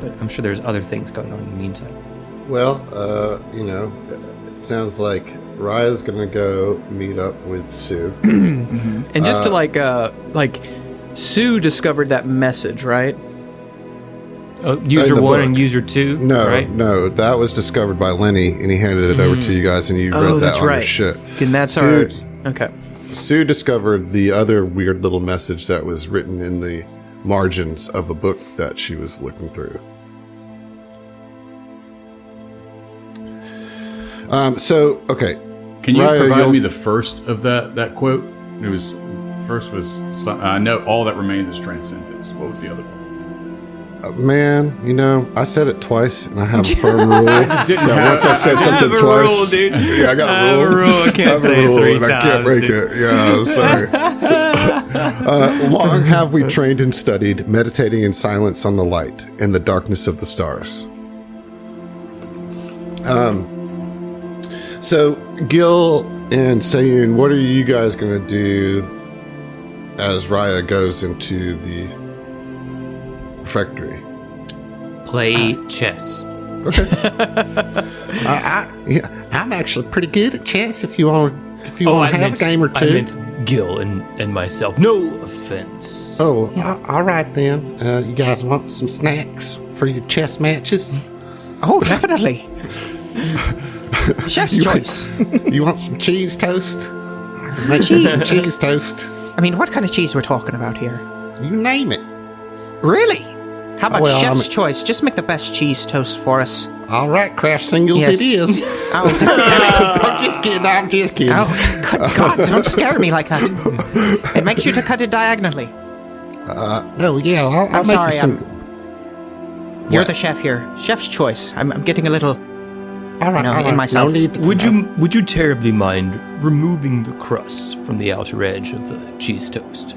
Speaker 4: But I'm sure there's other things going on in the meantime.
Speaker 1: Well, it sounds like Raya's gonna go meet up with Sue.
Speaker 2: And just to like Sue discovered that message, right?
Speaker 4: Oh, user
Speaker 1: the
Speaker 4: 1
Speaker 1: book.
Speaker 4: and user 2.
Speaker 1: No,
Speaker 4: right?
Speaker 1: no, that was discovered by Lenny, and he handed it over to you guys, and you read that
Speaker 2: that's
Speaker 1: on
Speaker 2: right.
Speaker 1: your shit.
Speaker 2: And that's
Speaker 1: Sue,
Speaker 2: okay.
Speaker 1: Sue discovered the other weird little message that was written in the margins of a book that she was looking through. So, okay.
Speaker 5: Can you
Speaker 1: Raya,
Speaker 5: provide me the first of that quote? It was first was I know all that remains is transcendence. What was the other one?
Speaker 1: Man, I said it twice, and I have a firm rule.
Speaker 5: I just didn't have.
Speaker 1: Once I've said something
Speaker 4: have a
Speaker 1: twice,
Speaker 4: rule, dude.
Speaker 1: Yeah, I got a rule.
Speaker 4: I can't
Speaker 1: I have
Speaker 4: say
Speaker 1: a rule,
Speaker 4: it 3
Speaker 1: and I can't
Speaker 4: times,
Speaker 1: break
Speaker 4: dude.
Speaker 1: it. Yeah, sorry. Long have we trained and studied, meditating in silence on the light, in the darkness of the stars. So, Gil and Sayun, what are you guys going to do as Raya goes into the refectory?
Speaker 4: Play chess.
Speaker 1: I'm actually pretty good at chess. If you want to have a game or two.
Speaker 4: I meant Gil and myself. No offense.
Speaker 1: Oh, all right then. You guys want some snacks for your chess matches?
Speaker 2: Oh, definitely. Chef's choice.
Speaker 1: You want some cheese toast? I can make you some cheese toast.
Speaker 2: I mean, what kind of cheese we're talking about here?
Speaker 1: You name it.
Speaker 2: Really? How about
Speaker 1: Well,
Speaker 2: chef's choice? Just make the best cheese toast for us.
Speaker 1: All right, Craft Singles,
Speaker 2: Yes.
Speaker 1: it is.
Speaker 2: Oh, damn it.
Speaker 1: I'm just kidding.
Speaker 2: Oh, good God, don't scare me like that. It makes you to cut it diagonally.
Speaker 1: Oh, yeah, I'll
Speaker 2: I'm
Speaker 1: make
Speaker 2: sorry,
Speaker 1: you some...
Speaker 2: You're
Speaker 1: What?
Speaker 2: the chef here. Chef's choice. I'm getting a little,
Speaker 1: All right,
Speaker 2: in myself.
Speaker 1: No need to...
Speaker 4: Would you terribly mind removing the crust from the outer edge of the cheese toast?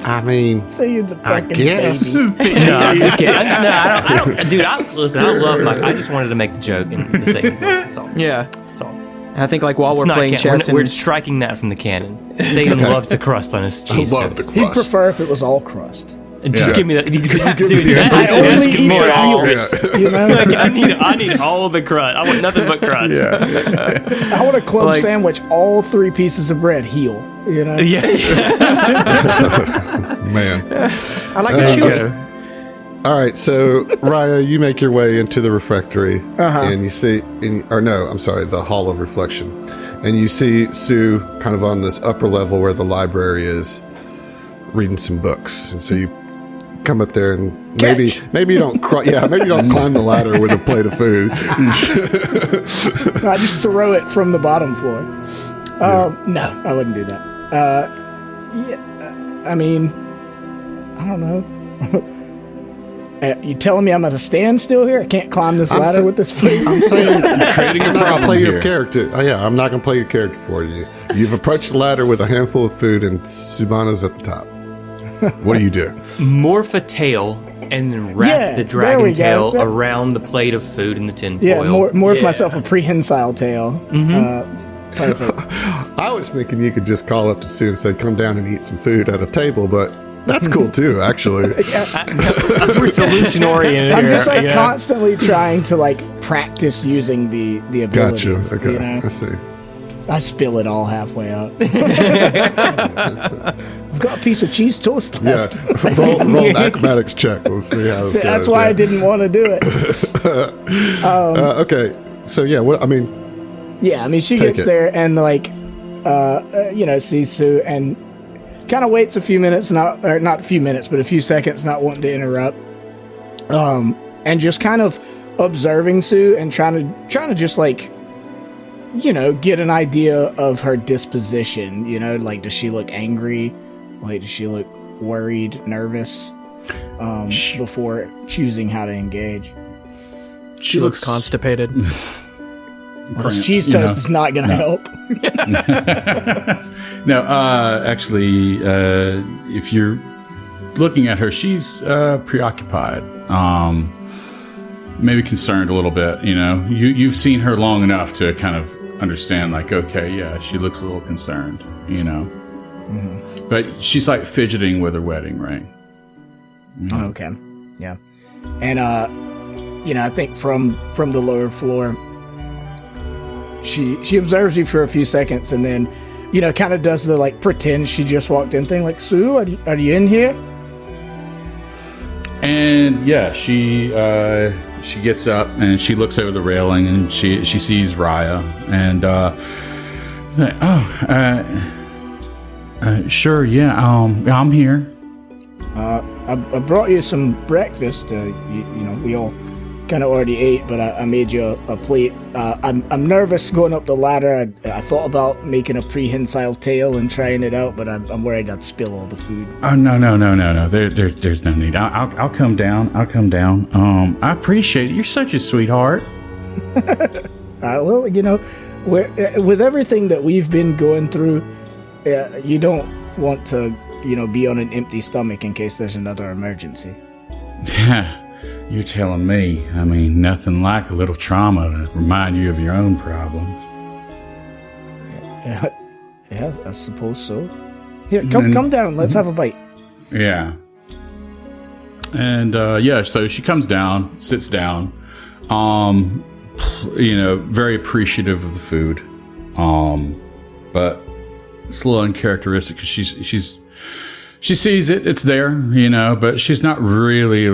Speaker 1: I mean,
Speaker 3: Sayun's a
Speaker 1: I
Speaker 3: fucking
Speaker 1: guess.
Speaker 3: baby.
Speaker 4: No, I'm just kidding. I don't. Dude, listen, I love my... I just wanted to make the joke in the second place. That's all.
Speaker 2: Yeah.
Speaker 4: That's all.
Speaker 2: And I think like while
Speaker 4: It's
Speaker 2: we're
Speaker 4: not
Speaker 2: playing
Speaker 4: canon.
Speaker 2: chess
Speaker 4: We're
Speaker 2: and
Speaker 4: striking that from the canon. Satan loves the crust on his cheese
Speaker 1: love the
Speaker 4: toast.
Speaker 3: He'd
Speaker 1: crust.
Speaker 3: prefer if it was all crust.
Speaker 4: Just give me that. Exactly.
Speaker 1: Give me
Speaker 4: Dude,
Speaker 1: the
Speaker 4: that
Speaker 3: I
Speaker 4: is just
Speaker 3: only
Speaker 4: give me
Speaker 3: eat
Speaker 4: all.
Speaker 3: English, you know?
Speaker 4: Like, I need all the crust. I want nothing but crust.
Speaker 3: I want a club
Speaker 2: Like-
Speaker 3: sandwich, all 3 pieces of bread heel, you know?
Speaker 4: Yeah.
Speaker 1: Man.
Speaker 2: I like the shooting.
Speaker 1: All right, so Raya, you make your way into the refectory, and you see, the Hall of Reflection, and you see Sue kind of on this upper level where the library is, reading some books, and so you come up there and maybe you don't maybe you don't climb the ladder with a plate of food.
Speaker 3: I just throw it from the bottom floor. No, I wouldn't do that. I mean, I don't know. You telling me I'm at a standstill here? I can't climb this ladder with this food?
Speaker 1: I'm saying
Speaker 5: Creating a
Speaker 1: I'm not gonna
Speaker 5: problem
Speaker 1: play your
Speaker 5: here.
Speaker 1: character. I'm not gonna play your character for you. You've approached the ladder with a handful of food, and Subana's at the top. What do you do?
Speaker 4: Morph a tail and then wrap
Speaker 3: Yeah,
Speaker 4: the
Speaker 3: there
Speaker 4: dragon
Speaker 3: we go.
Speaker 4: tail
Speaker 3: That-
Speaker 4: around the plate of food in the tin
Speaker 3: Yeah,
Speaker 4: foil.
Speaker 3: morph myself a prehensile tail. Perfect.
Speaker 1: I was thinking you could just call up to Sue and say, "Come down and eat some food at a table," but that's cool too, actually.
Speaker 4: We're solution oriented.
Speaker 3: I'm just like constantly trying to like practice using the
Speaker 1: Gotcha.
Speaker 3: abilities.
Speaker 1: Okay,
Speaker 3: You know?
Speaker 1: I see.
Speaker 3: I spill it all halfway up. I've got a piece of cheese toast
Speaker 1: Yeah,
Speaker 3: left.
Speaker 1: roll an acrobatics check. Let's see how this goes.
Speaker 3: That's why I didn't want to do it.
Speaker 1: Okay, so yeah,
Speaker 3: Yeah, I mean, she
Speaker 1: Take
Speaker 3: gets
Speaker 1: it.
Speaker 3: there and like, sees Sue and kind of waits a few minutes, not a few minutes, but a few seconds, not wanting to interrupt, and just kind of observing Sue and trying to just like, get an idea of her disposition. Like, does she look angry? Like, does she look worried, nervous? Before choosing how to engage.
Speaker 2: She looks constipated.
Speaker 3: Well, this cheese toast is not going to help.
Speaker 5: No, actually, if you're looking at her, she's preoccupied, maybe concerned a little bit. You've seen her long enough to kind of understand, like, okay, yeah, she looks a little concerned.
Speaker 3: Mm-hmm.
Speaker 5: But she's like fidgeting with her wedding ring.
Speaker 3: Okay, yeah, and I think from the lower floor, she observes you for a few seconds and then, kind of does the like pretend she just walked in thing, like, Sue, are you in here?
Speaker 5: And yeah, she gets up and she looks over the railing and she sees Raya and sure, yeah, I'm here.
Speaker 3: I brought you some breakfast. We all kind of already ate, but I made you a plate. I'm nervous going up the ladder. I thought about making a prehensile tail and trying it out, but I'm worried I'd spill all the food.
Speaker 5: Oh no. There's no need. I'll come down. I appreciate it. You're such a sweetheart.
Speaker 3: Well, with everything that we've been going through, you don't want to, be on an empty stomach in case there's another emergency.
Speaker 5: You're telling me. I mean, nothing like a little trauma to remind you of your own problems.
Speaker 3: Yeah, I suppose so. Here, come down. Let's have a bite.
Speaker 5: Yeah. And, so she comes down, sits down, very appreciative of the food. But it's a little uncharacteristic because she sees it, it's there, but she's not really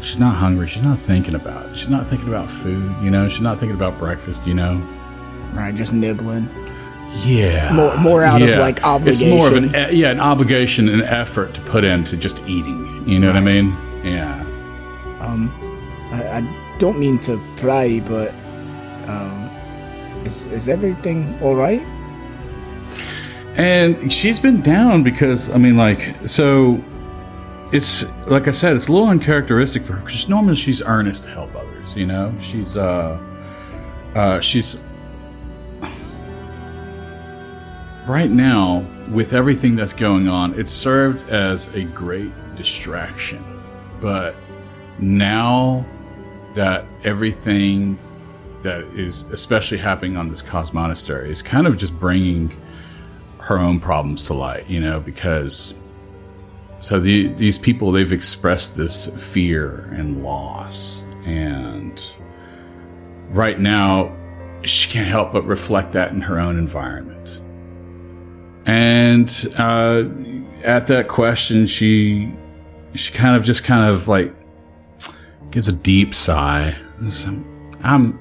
Speaker 5: she's not hungry. She's not thinking about it. She's not thinking about food, She's not thinking about breakfast,
Speaker 3: Right, just nibbling.
Speaker 5: Yeah.
Speaker 3: More out of obligation.
Speaker 5: It's more of an obligation and effort to put into just eating. You know what I mean? Yeah.
Speaker 3: I don't mean to pry, but is everything all right?
Speaker 5: And she's been down because, it's, like I said, it's a little uncharacteristic for her because normally she's earnest to help others, She's right now, with everything that's going on, it's served as a great distraction. But now that everything that is especially happening on this Cosmonastary is kind of just bringing her own problems to light, because these people, they've expressed this fear and loss, and right now she can't help but reflect that in her own environment. And at that question, she kind of gives a deep sigh. I'm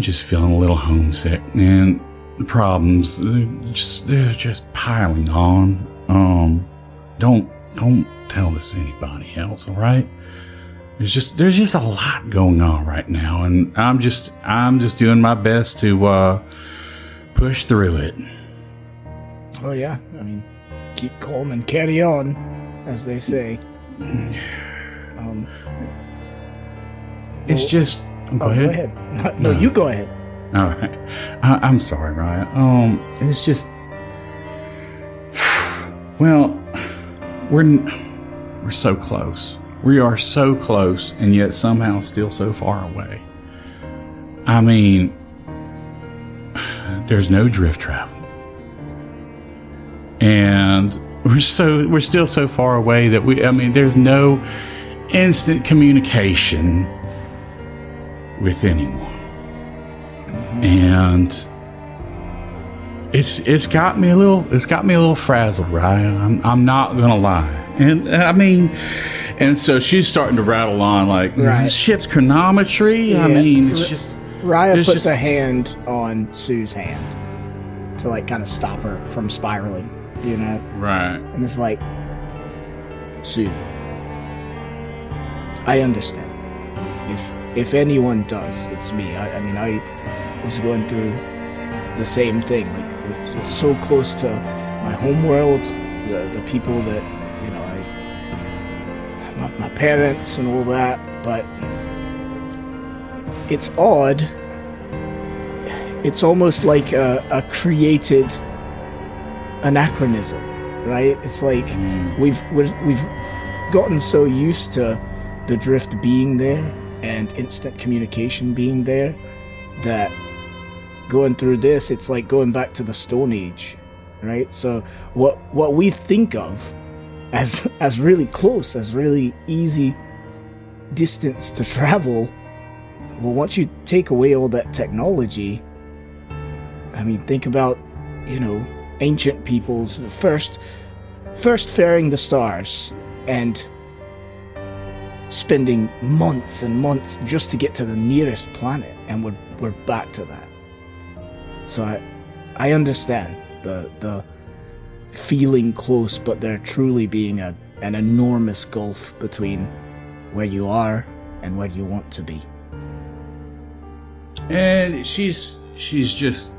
Speaker 5: just feeling a little homesick, and the problems, they're just piling on. Don't tell this to anybody else, all right? There's just a lot going on right now, and I'm just doing my best to push through it.
Speaker 3: Oh yeah, keep calm and carry on, as they say.
Speaker 5: It's just. Go ahead.
Speaker 3: No, you go ahead.
Speaker 5: All right. I'm sorry, Ryan. It's just. Well, we're so close. We are so close, and yet somehow still so far away. There's no drift travel, and we're still so far away that there's no instant communication with anyone. And it's got me a little frazzled, Ryan. I'm not gonna lie. And and so she's starting to rattle on
Speaker 3: right.
Speaker 5: Ship's chronometry.
Speaker 3: Yeah.
Speaker 5: It's just
Speaker 3: Raya puts a hand on Sue's hand to kind of stop her from spiraling,
Speaker 5: Right.
Speaker 3: And it's like, Sue, I understand. If anyone does, it's me. I was going through the same thing. We're so close to my homeworld, the people that, my parents and all that, but it's odd. It's almost like a created anachronism, right? It's like we've gotten so used to the drift being there and instant communication being there that going through this, it's like going back to the Stone Age, right? So what we think of as really close, as really easy distance to travel, well, once you take away all that technology, think about, ancient peoples first faring the stars and spending months and months just to get to the nearest planet, and we're back to that. So I understand the feeling close, but there truly being an enormous gulf between where you are and where you want to be.
Speaker 5: And she's just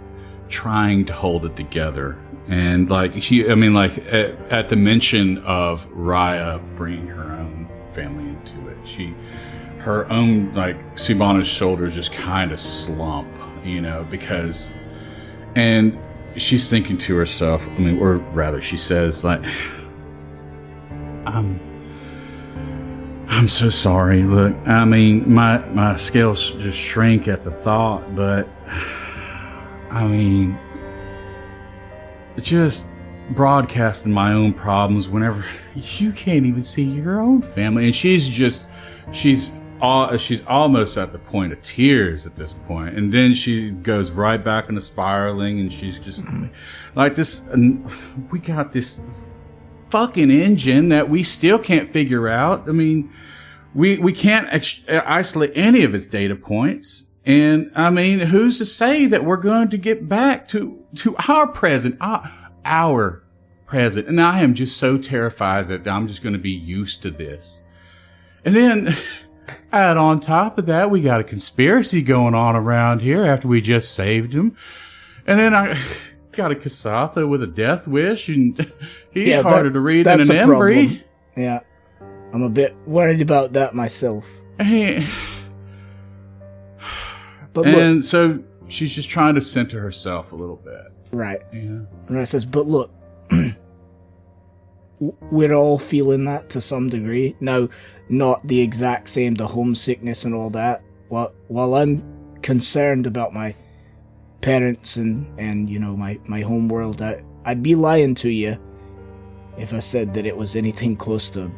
Speaker 5: trying to hold it together. And like at the mention of Raya bringing her own family into it, her own, like, Subana's shoulders just kind of slump, because, and she's thinking to herself, or rather she says, like, I'm so sorry. Look, my scales just shrink at the thought, but just broadcasting my own problems whenever you can't even see your own family. And she's almost at the point of tears at this point. And then she goes right back into spiraling, and she's just like this. We got this fucking engine that we still can't figure out. We can't isolate any of its data points. And who's to say that we're going to get back to our present, our present? And I am just so terrified that I'm just going to be used to this. And then add on top of that, we got a conspiracy going on around here after we just saved him. And then I got a Kasatha with a death wish, and he's harder to read than an Embry.
Speaker 3: Problem. Yeah. I'm a bit worried about that myself.
Speaker 5: And so she's just trying to center herself a little bit.
Speaker 3: Right.
Speaker 5: Yeah.
Speaker 3: And I says, but look, we're all feeling that to some degree. Now, not the exact same, the homesickness and all that. While I'm concerned about my parents and my home world, I'd be lying to you if I said that it was anything close to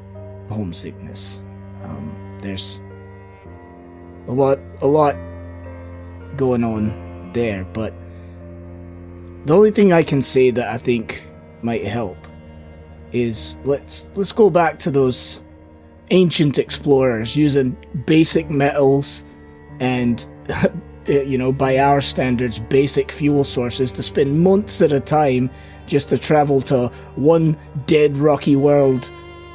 Speaker 3: homesickness. There's a lot going on there, but the only thing I can say that I think might help is let's go back to those ancient explorers using basic metals and by our standards basic fuel sources to spend months at a time just to travel to one dead rocky world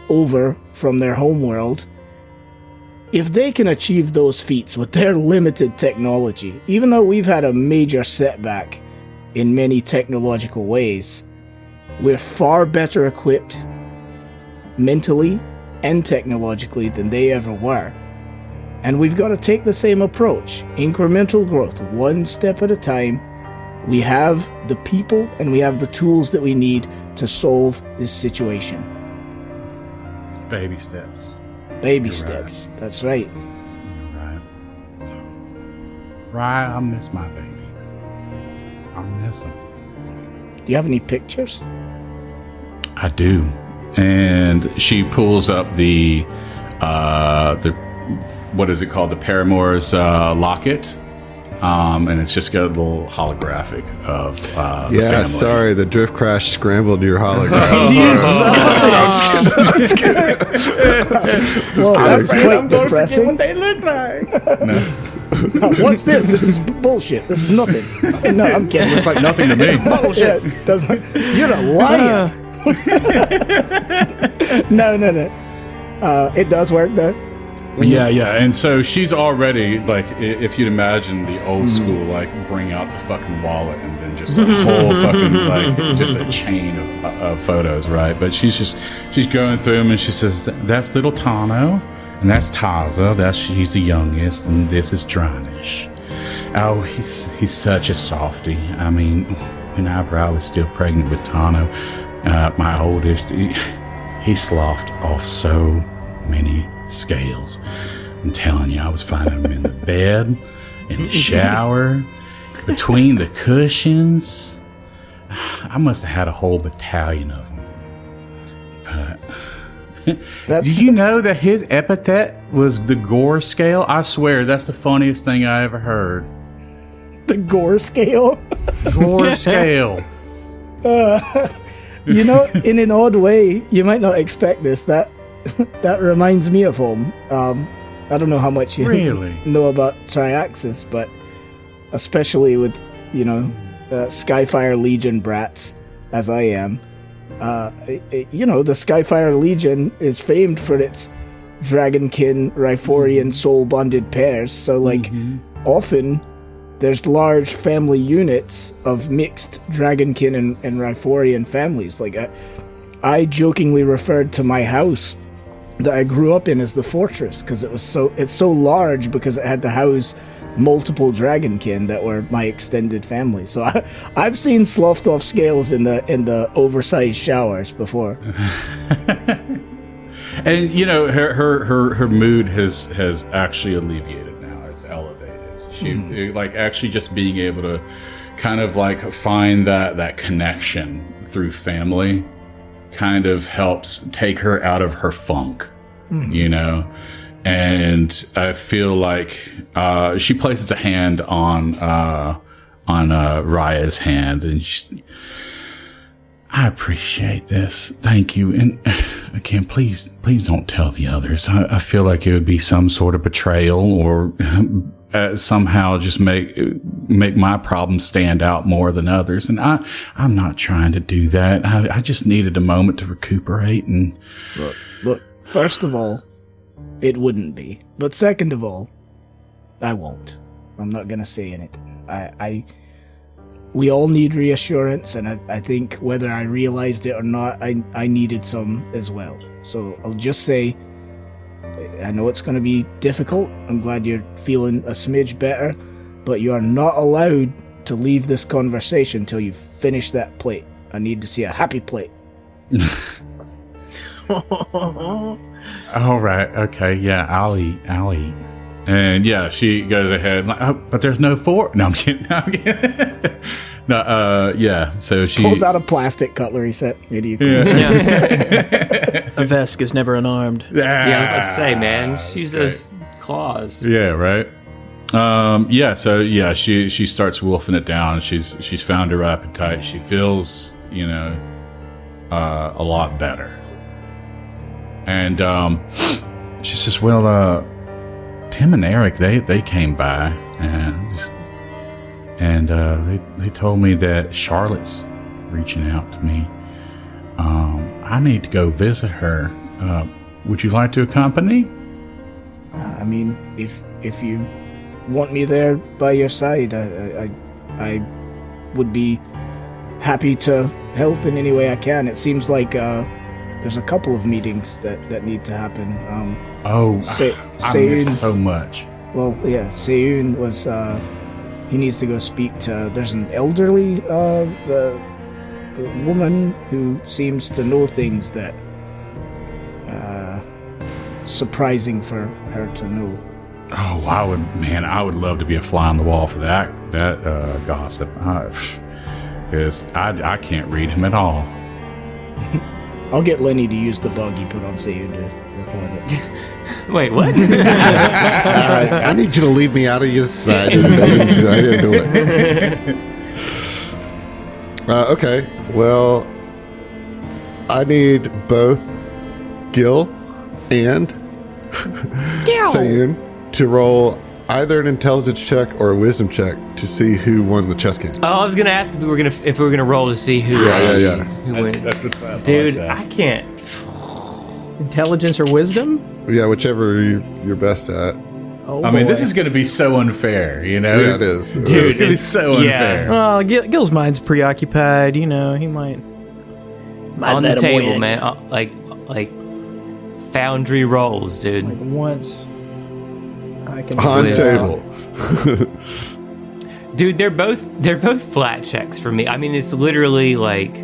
Speaker 3: over from their home world. If they can achieve those feats with their limited technology, even though we've had a major setback in many technological ways, we're far better equipped mentally and technologically than they ever were. And we've got to take the same approach. Incremental growth, one step at a time. We have the people and we have the tools that we need to solve this situation.
Speaker 5: Baby steps.
Speaker 3: Baby steps. Right. That's right.
Speaker 5: Right. Right, I miss my babies. I miss them.
Speaker 3: Do you have any pictures?
Speaker 5: I do. And she pulls up the what is it called? The Paramour's locket. And it's just got a little holographic of the family.
Speaker 1: Sorry, the drift crash scrambled your hologram.
Speaker 3: Well, that's quite depressing. What they look like. What's this? This is bullshit. This is nothing. No, I'm kidding.
Speaker 5: Looks like nothing to me.
Speaker 3: Bullshit. You're a liar. No. It does work though.
Speaker 5: Yeah, and so she's already, like, if you'd imagine the old school, like, bring out the fucking wallet and then just a whole fucking, like, just a chain of photos, right? But she's going through them, and she says, that's little Tano, and that's Taza, she's the youngest, and this is Dranish. Oh, he's such a softie. Whenever I was still pregnant with Tano, my oldest, he sloughed off so many scales. I'm telling you, I was finding them in the bed, in the shower, between the cushions. I must have had a whole battalion of them. Did you know that his epithet was the gore scale? I swear, that's the funniest thing I ever heard.
Speaker 3: The gore scale?
Speaker 5: Gore scale.
Speaker 3: In an odd way, you might not expect this. That reminds me of home. I don't know how much you know about Triaxis, but especially with, Skyfire Legion brats, as I am, the Skyfire Legion is famed for its dragonkin Rhyphorian soul bonded pairs. So like often there's large family units of mixed dragonkin and Rhyphorian families. Like I jokingly referred to my house that I grew up in as the fortress because it's so large because it had to house multiple dragonkin that were my extended family. So I've seen sloughed off scales in the oversized showers before.
Speaker 5: And you know, her mood has actually alleviated now. It's elevated. She like actually just being able to kind of like find that connection through family kind of helps take her out of her funk, you know. And I feel like she places a hand on Raya's hand, and I appreciate this. Thank you. And again, please don't tell the others. I feel like it would be some sort of betrayal or somehow just make my problem stand out more than others. And I'm not trying to do that. I just needed a moment to recuperate. And
Speaker 3: look. First of all, it wouldn't be. But second of all, I won't. I'm not gonna say anything. We all need reassurance, and I think whether I realized it or not, I needed some as well. So I'll just say, I know it's gonna be difficult. I'm glad you're feeling a smidge better, but you are not allowed to leave this conversation until you finish that plate. I need to see a happy plate.
Speaker 5: all right, okay, yeah, I'll eat. And yeah, she goes ahead, like, oh, but there's no fork. No, I'm kidding. No, yeah. So she
Speaker 3: pulls out a plastic cutlery set.
Speaker 2: A Vesk is never unarmed.
Speaker 4: Yeah, I was about to say, man, she's those claws.
Speaker 5: Yeah, right. Yeah. So yeah, she starts wolfing it down. She's found her appetite. She feels, you know, a lot better. And she says, well, Tim and Eric, they came by and they told me that Charlotte's reaching out to me. I need to go visit her. Would you like to accompany?
Speaker 3: I mean, if you want me there by your side, I would be happy to help in any way I can. It seems like there's a couple of meetings that need to happen.
Speaker 5: I miss so much.
Speaker 3: Well, yeah, Seun was, he needs to go speak to, there's an elderly woman who seems to know things that, surprising for her to know.
Speaker 5: Oh, I would love to be a fly on the wall for that gossip. Because I can't read him at all.
Speaker 3: I'll get Lenny to use the bug you put on Seun to record it.
Speaker 4: Wait, what?
Speaker 1: I need you to leave me out of this. I didn't do it. Okay, well, I need both Gil and Seun to roll either an intelligence check or a wisdom check to see who won the chess game.
Speaker 4: Oh, I was gonna ask if we were gonna roll to see who.
Speaker 1: Yeah.
Speaker 5: That's what's up.
Speaker 4: Dude,
Speaker 5: like
Speaker 4: I can't.
Speaker 2: Intelligence or wisdom?
Speaker 1: Yeah, whichever you're best at.
Speaker 2: Oh,
Speaker 5: I mean,
Speaker 2: boy.
Speaker 5: this is going to be so unfair, you know?
Speaker 1: Yeah, it is.
Speaker 4: Dude,
Speaker 5: It's going to be so unfair.
Speaker 2: Well, Gil's mind's preoccupied. You know, he might
Speaker 4: On the
Speaker 2: let him
Speaker 4: table,
Speaker 2: win.
Speaker 4: man. Like foundry rolls, dude.
Speaker 2: Like once I can
Speaker 1: On
Speaker 4: Wisdom.
Speaker 1: table.
Speaker 4: Dude, they're both flat checks for me. I mean, it's literally like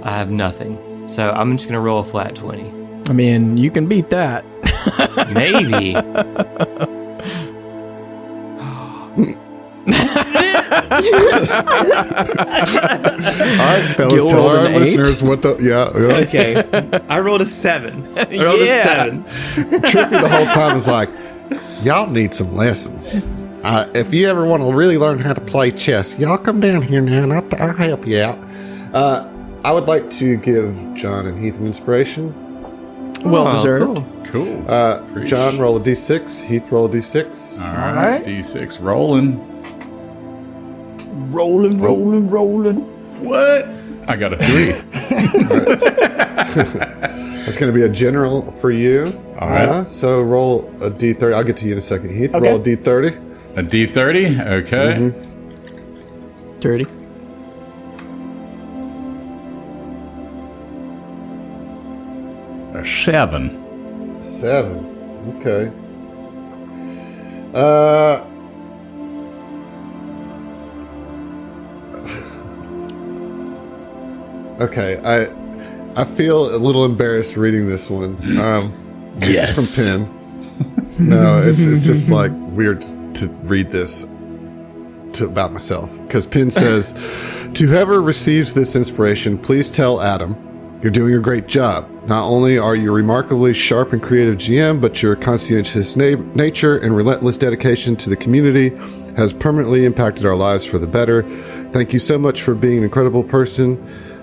Speaker 4: I have nothing. So I'm just gonna roll a flat 20.
Speaker 2: I mean, you can beat that.
Speaker 4: Maybe.
Speaker 1: All right, fellas,
Speaker 2: Gil
Speaker 1: tell
Speaker 2: rolled
Speaker 1: our
Speaker 2: an 8?
Speaker 1: listeners what the... Yeah.
Speaker 4: Okay. I rolled a 7. I rolled a 7.
Speaker 1: Trippy the whole time is like, y'all need some lessons. If you ever want to really learn how to play chess, y'all come down here now and I'll help you out. I would like to give John and Heath an inspiration.
Speaker 2: Well deserved.
Speaker 4: Cool.
Speaker 5: Cool.
Speaker 1: John, roll a d6. Heath, roll a d6.
Speaker 5: All right. D6 rolling.
Speaker 3: Rolling.
Speaker 5: What? I got a 3.
Speaker 1: That's going to be a general for you.
Speaker 5: All right.
Speaker 1: So roll a d30. I'll get to you in a second, Heath.
Speaker 3: Okay.
Speaker 1: Roll a d30.
Speaker 5: A D30? Okay.
Speaker 2: 30.
Speaker 5: A 7.
Speaker 1: 7. Okay. Okay, I feel a little embarrassed reading this one.
Speaker 5: Yes.
Speaker 1: From Penn. No, it's just like weird to read this about myself, because Penn says, "To whoever receives this inspiration, please tell Adam, you're doing a great job. Not only are you a remarkably sharp and creative GM, but your conscientious nature and relentless dedication to the community has permanently impacted our lives for the better. Thank you so much for being an incredible person.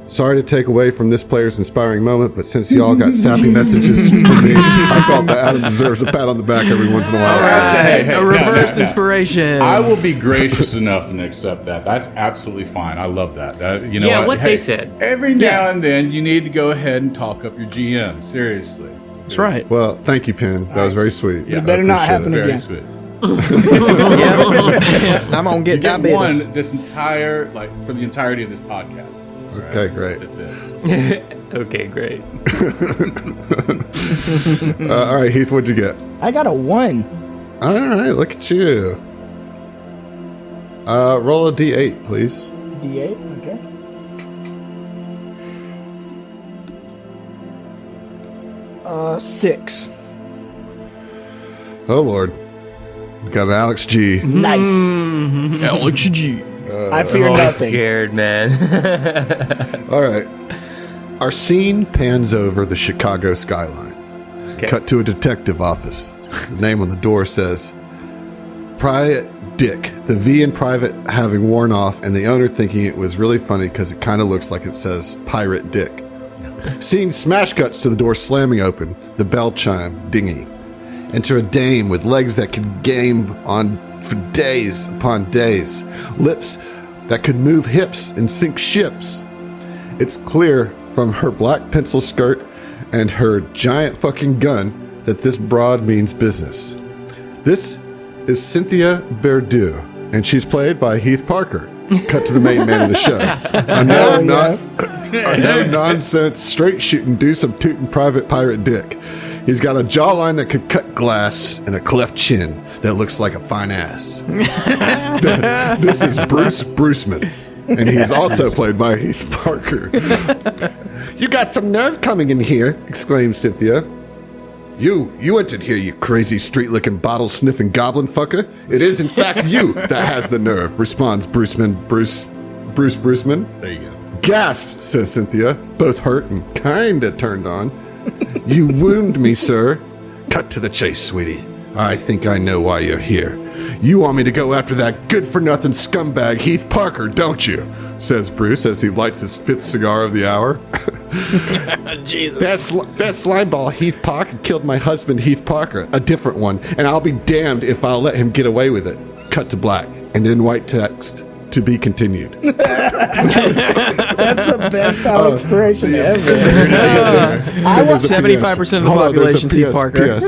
Speaker 1: Sorry to take away from this player's inspiring moment, but since you all got sappy messages from me, I felt that Adam deserves a pat on the back every once in a while."
Speaker 2: A reverse inspiration.
Speaker 5: I will be gracious enough and accept that. That's absolutely fine. I love that. You know
Speaker 4: Yeah, what they said.
Speaker 5: Every now and then, you need to go ahead and talk up your GM. Seriously.
Speaker 2: That's right.
Speaker 1: Well, thank you, Penn. That was very sweet.
Speaker 5: Yeah,
Speaker 3: It better not happen
Speaker 5: Very
Speaker 3: again.
Speaker 5: sweet.
Speaker 2: Yeah. I'm gonna get
Speaker 5: You get
Speaker 2: diabetes.
Speaker 5: one this entire, for the entirety of this podcast.
Speaker 1: Okay, great.
Speaker 5: That's it.
Speaker 4: Okay, great.
Speaker 1: All right, Heath, what'd you get?
Speaker 3: I got a 1.
Speaker 1: All right, look at you. Roll a d8, please.
Speaker 3: D8. Okay. Six.
Speaker 1: Oh, Lord. We got an Alex G.
Speaker 3: Nice.
Speaker 2: Alex G.
Speaker 3: I fear
Speaker 4: I'm
Speaker 3: nothing.
Speaker 4: scared, man.
Speaker 1: All right. Our scene pans over the Chicago skyline.
Speaker 4: Okay.
Speaker 1: Cut to a detective office. The name on the door says, Private Dick. The V in private having worn off, and the owner thinking it was really funny because it kind of looks like it says Pirate Dick. Scene smash cuts to the door slamming open, the bell chime dinging. Enter a dame with legs that could game on for days upon days, lips that could move hips and sink ships. It's clear from her black pencil skirt and her giant fucking gun that this broad means business. This is Cynthia Berdeau, and she's played by Heath Parker. Cut to the main man of the show. A no-nonsense, straight-shooting, do-some-tootin' private pirate Dick. He's got a jawline that could cut glass and a cleft chin that looks like a fine ass. This is Bruce Bruceman, and he's also played by Heath Parker. "You got some nerve coming in here," exclaimed Cynthia. You entered here, you crazy street-licking, bottle-sniffing goblin fucker. It is, in fact, you that has the nerve, responds Bruce Bruceman.
Speaker 5: There you go.
Speaker 1: Gasp, says Cynthia, both hurt and kinda turned on. "You wound me, sir." Cut to the chase, sweetie. "I think I know why you're here. You want me to go after that good-for-nothing scumbag Heath Parker, don't you?" says Bruce as he lights his 5th cigar of the hour.
Speaker 2: Jesus.
Speaker 1: That slimeball Heath Parker killed my husband Heath Parker, a different one, and I'll be damned if I'll let him get away with it. Cut to black, and in white text, "To be continued."
Speaker 3: That's the best inspiration ever. I want
Speaker 2: 75% of the population's Heath Parker.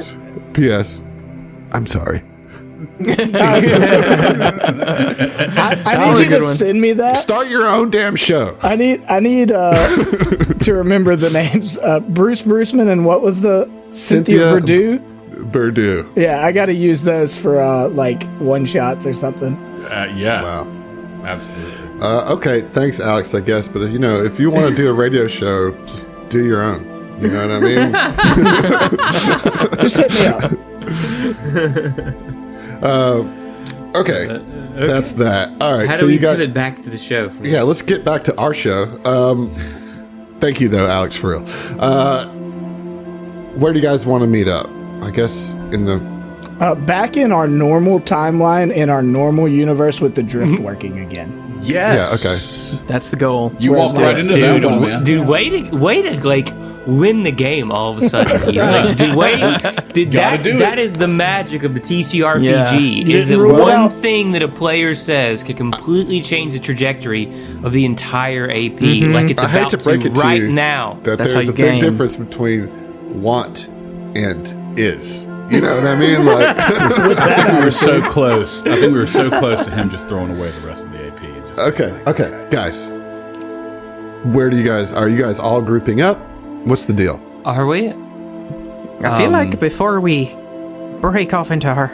Speaker 1: P.S. I'm sorry.
Speaker 3: I need you to send me that.
Speaker 1: Start your own damn show.
Speaker 3: I need to remember the names. Bruce Bruceman and what was the Cynthia Berdeau?
Speaker 1: Berdeau.
Speaker 3: Yeah, I got to use those for one shots or something.
Speaker 5: Yeah.
Speaker 1: Wow.
Speaker 5: Absolutely.
Speaker 1: Okay, thanks, Alex, I guess. But if you want to do a radio show, just do your own. You know what I mean?
Speaker 3: Just hit me up.
Speaker 1: Okay. That's that. All right.
Speaker 4: How
Speaker 1: So
Speaker 4: do we
Speaker 1: you got
Speaker 4: pivot back to the show?
Speaker 1: Yeah, let's get back to our show. Thank you, though, Alex, for real. Where do you guys want to meet up? I guess in the...
Speaker 3: Back in our normal timeline, in our normal universe with the drift working again.
Speaker 5: Yes.
Speaker 1: Yeah,
Speaker 2: That's the goal.
Speaker 5: You walked right into that one, man.
Speaker 4: Dude, way to like win the game all of a sudden. Like, that is the magic of the TTRPG.
Speaker 2: Yeah.
Speaker 4: Is that
Speaker 3: Didn't rule it
Speaker 4: one
Speaker 3: out.
Speaker 4: thing that a player says can completely change the trajectory of the entire AP. Like it's
Speaker 1: I hate
Speaker 4: about
Speaker 1: to break it to
Speaker 4: right
Speaker 1: you
Speaker 4: now.
Speaker 1: that
Speaker 2: That's how
Speaker 1: there's
Speaker 2: you
Speaker 1: a big
Speaker 2: game.
Speaker 1: difference between want and is. You know what I mean? Like,
Speaker 5: I think we were so close. I think we were so close to him just throwing away the rest of the AP. And just,
Speaker 1: okay, guys. Are you guys all grouping up? What's the deal?
Speaker 4: Are we?
Speaker 2: I feel like before we break off into our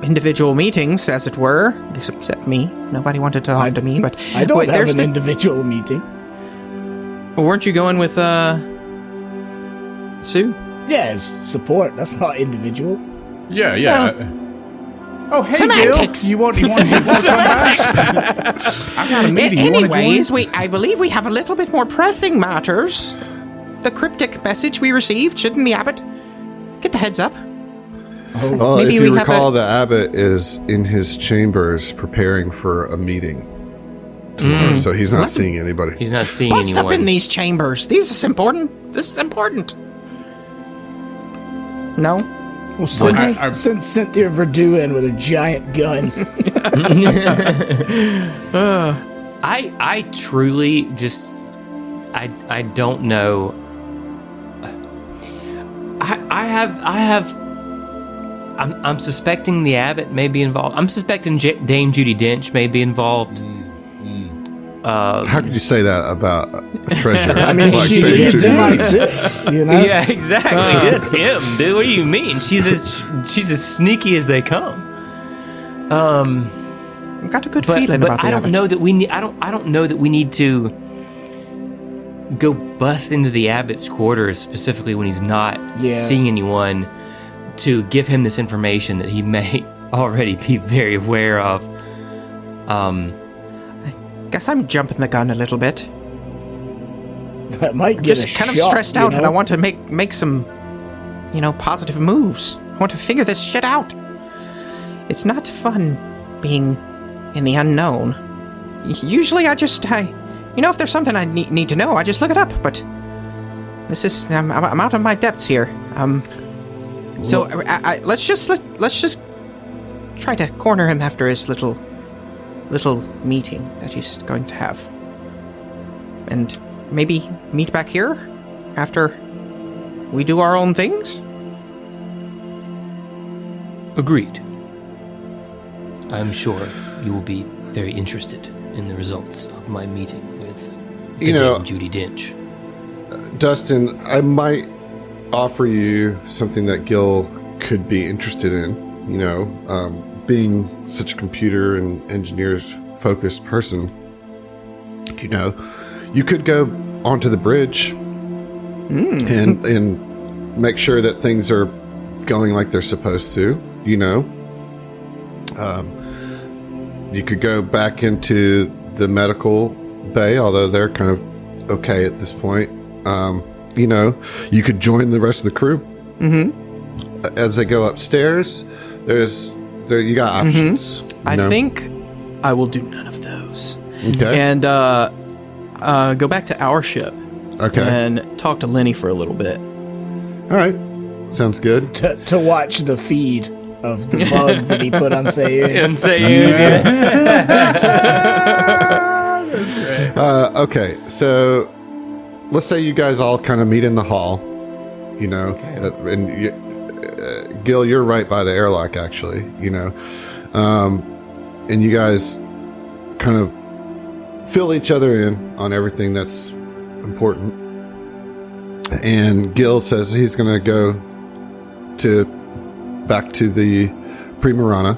Speaker 2: individual meetings, as it were, except me. Nobody wanted to talk to me, but
Speaker 3: I don't have
Speaker 2: there's
Speaker 3: an individual meeting.
Speaker 2: Weren't you going with Sue?
Speaker 3: Yeah, it's support. That's not individual.
Speaker 5: yeah. Oh, hey,
Speaker 2: Semantics.
Speaker 5: Gil. You want to come back? I got a meeting. You wanna join?
Speaker 2: Anyways, I believe we have a little bit more pressing matters. The cryptic message we received, shouldn't the abbot get the heads up?
Speaker 1: Well,
Speaker 2: Maybe
Speaker 1: if
Speaker 2: we
Speaker 1: you
Speaker 2: have
Speaker 1: recall, the abbot is in his chambers preparing for a meeting tomorrow, so he's not seeing anybody.
Speaker 4: He's not seeing
Speaker 2: What's
Speaker 4: anyone.
Speaker 2: up in these chambers? This is important. No?
Speaker 3: Well, send,
Speaker 5: I-
Speaker 3: send Cynthia Verdue in with her giant gun.
Speaker 4: I truly just I don't know. I'm suspecting the abbot may be involved. I'm suspecting Dame Judi Dench may be involved.
Speaker 1: How could you say that about a treasure?
Speaker 3: I mean,
Speaker 1: like
Speaker 3: she
Speaker 1: Dame
Speaker 3: lives
Speaker 1: Judi
Speaker 3: in my
Speaker 1: Dench?
Speaker 3: city, you know?
Speaker 4: Yeah, exactly. That's him, dude. What do you mean? She's as sneaky as they come.
Speaker 2: I've got a good feeling
Speaker 4: But
Speaker 2: about the
Speaker 4: I don't
Speaker 2: abbot.
Speaker 4: know that we need. I don't know that we need to go bust into the abbot's quarters specifically when he's not seeing anyone to give him this information that he may already be very aware of.
Speaker 2: Guess I'm jumping the gun a little bit.
Speaker 3: That might get
Speaker 2: Just
Speaker 3: a
Speaker 2: kind of
Speaker 3: shot,
Speaker 2: stressed
Speaker 3: you
Speaker 2: out, and
Speaker 3: know?
Speaker 2: I want to make some, positive moves. I want to figure this shit out. It's not fun being in the unknown. Usually if there's something I need to know, I just look it up, but this is, I'm out of my depths here. So let's just try to corner him after his little meeting that he's going to have. And maybe meet back here after we do our own things?
Speaker 4: Agreed. I'm sure you will be very interested in the results of my meeting with Dame Judi Dench.
Speaker 1: Dustin, I might offer you something that Gil could be interested in. Being such a computer and engineers focused person, you could go onto the bridge and make sure that things are going like they're supposed to. You could go back into the medical bay, although they're kind of okay at this point. You could join the rest of the crew. As they go upstairs, you got options.
Speaker 2: I think I will do none of those.
Speaker 1: Okay.
Speaker 2: And go back to our ship.
Speaker 1: Okay.
Speaker 2: And talk to Lenny for a little bit.
Speaker 1: All right. Sounds good.
Speaker 3: To watch the feed of the bug that he put on Sayun.
Speaker 1: Okay, so let's say you guys all kind of meet in the hall, and Gil, you're right by the airlock, actually, and you guys kind of fill each other in on everything that's important. And Gil says he's going to go back to the Primarana,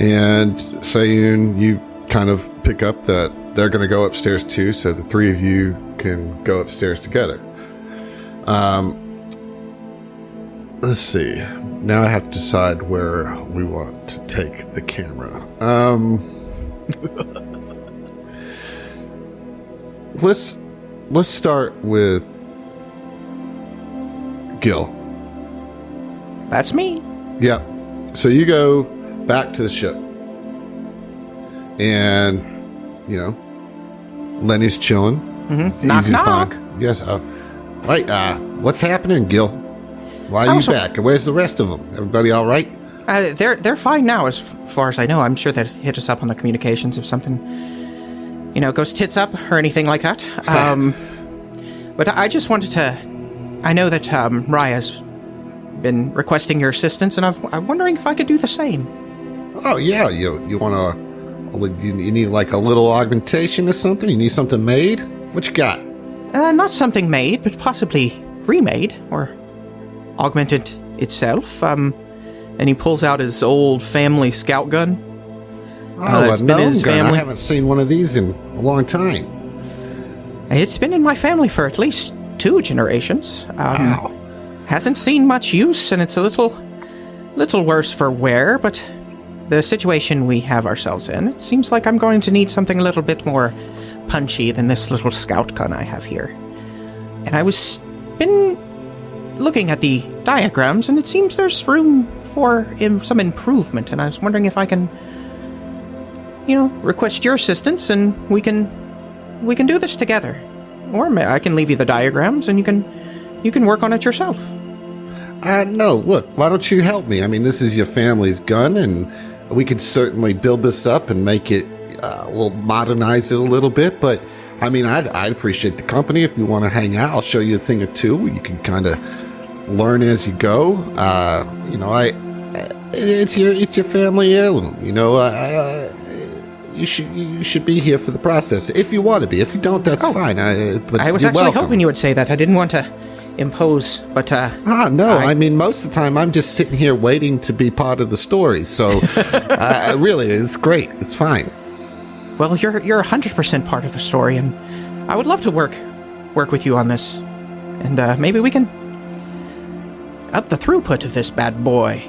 Speaker 1: and Sayun, you kind of pick up that they're going to go upstairs too, so the three of you can go upstairs together. Let's see. Now I have to decide where we want to take the camera. Let's start with Gil.
Speaker 2: That's me.
Speaker 1: Yeah. So you go back to the ship. and, Lenny's chilling.
Speaker 2: Mm-hmm. Knock, knock.
Speaker 1: Yes. Right. What's happening, Gil? Why are you back? And where's the rest of them? Everybody all right?
Speaker 2: They're fine now, as far as I know. I'm sure they'd hit us up on the communications if something, goes tits up or anything like that. But I just wanted to... I know that Raya's been requesting your assistance, and I'm wondering if I could do the same.
Speaker 1: Oh, yeah. You want to... You need like a little augmentation or something? You need something made? What you got?
Speaker 2: Not something made, but possibly remade, or augmented itself. And he pulls out his old family scout gun.
Speaker 1: It's been in his family. I haven't seen one of these in a long time.
Speaker 2: It's been in my family for at least 2 generations.
Speaker 1: Wow.
Speaker 2: Hasn't seen much use, and it's a little worse for wear, but the situation we have ourselves in, it seems like I'm going to need something a little bit more punchy than this little scout gun I have here. And I was been looking at the diagrams, and it seems there's room for some improvement, and I was wondering if I can, request your assistance, and we can do this together. Or I can leave you the diagrams, and you can work on it yourself.
Speaker 1: No, look, why don't you help me? I mean, this is your family's gun, and we could certainly build this up and make it, we'll modernize it a little bit, but, I mean, I'd appreciate the company. If you want to hang out, I'll show you a thing or two. You can kind of learn as you go. It's your family heirloom, you should be here for the process if you want to be. If you don't, that's fine. But
Speaker 2: I was actually hoping you would say that. I didn't want to impose, but
Speaker 1: no. I mean, most of the time I'm just sitting here waiting to be part of the story. So, really, it's great. It's fine.
Speaker 2: Well, you're 100% part of the story, and I would love to work with you on this, and maybe we can up the throughput of this bad boy.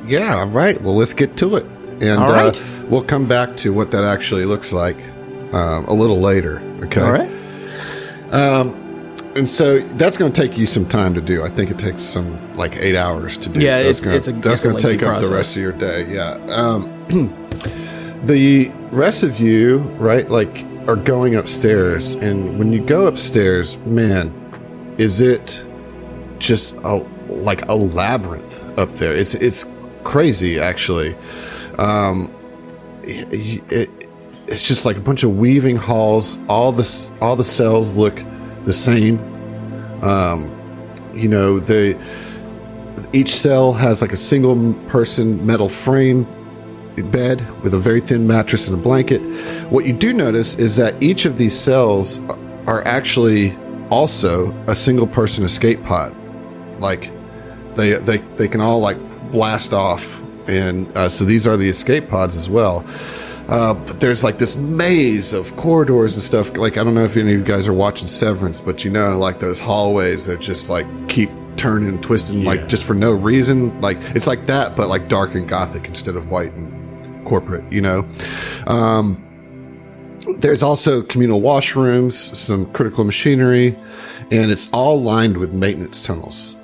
Speaker 1: Yeah. All right. Well, let's get to it, and
Speaker 2: all right.
Speaker 1: We'll come back to what that actually looks like a little later. Okay.
Speaker 2: All right.
Speaker 1: And so that's going to take you some time to do. I think it takes some 8 hours to do.
Speaker 2: Yeah,
Speaker 1: so
Speaker 2: that's
Speaker 1: going to take up the rest of your day. Yeah. The rest of you, right, are going upstairs, and when you go upstairs, man, is it just a labyrinth up there? It's crazy, actually. It's just like a bunch of weaving halls. All the cells look the same. Each cell has a single person metal frame bed with a very thin mattress and a blanket. What you do notice is that each of these cells are actually also a single person escape pod. They can all blast off, and so these are the escape pods as well. But there's this maze of corridors and stuff. I don't know if any of you guys are watching Severance, but those hallways that just keep turning and twisting, just for no reason. It's like that, but dark and gothic instead of white and corporate, There's also communal washrooms, some critical machinery, and it's all lined with maintenance tunnels.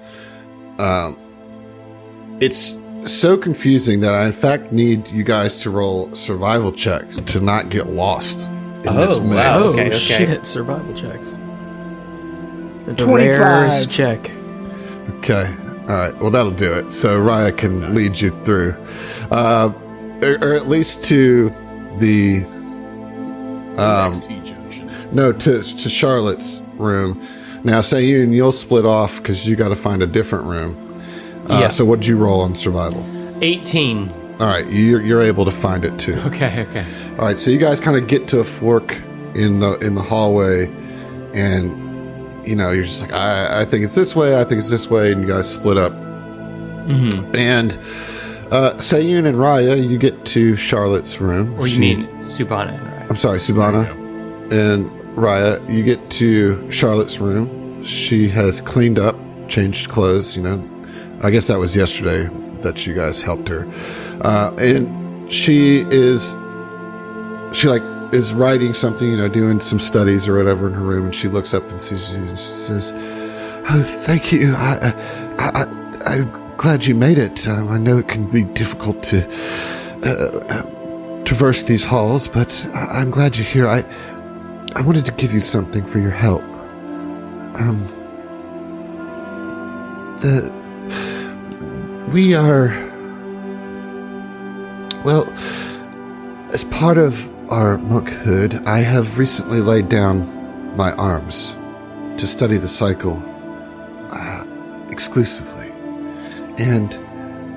Speaker 1: It's so confusing that I in fact need you guys to roll survival checks to not get lost in this maze.
Speaker 4: Wow. Okay.
Speaker 2: Shit, survival checks. The
Speaker 3: 25.
Speaker 2: rarest check.
Speaker 1: Okay. All right. Well, that'll do it. So Raya can lead you through, or at least to the
Speaker 5: Next T-junction.
Speaker 1: no, to Charlotte's room. Now, Sayun, you'll split off because you got to find a different room.
Speaker 4: Yeah.
Speaker 1: So what'd you roll on survival?
Speaker 4: 18.
Speaker 1: All right, you're able to find it too.
Speaker 4: Okay.
Speaker 1: All right, so you guys kind of get to a fork in the hallway, and you're just I think it's this way, and you guys split up. Mm-hmm. And Sayun and Raya, you get to Charlotte's room.
Speaker 4: Or you mean Subhana and Raya?
Speaker 1: I'm sorry, Subhana and Raya. You get to Charlotte's room. She has cleaned up, changed clothes. I guess that was yesterday that you guys helped her, and she is writing something, doing some studies or whatever in her room, and she looks up and sees you, and she says, "Oh, thank you. I'm glad you made it. I know it can be difficult to traverse these halls, but I'm glad you're here. I wanted to give you something for your help. We are, well, as part of our monkhood, I have recently laid down my arms to study the cycle exclusively. And,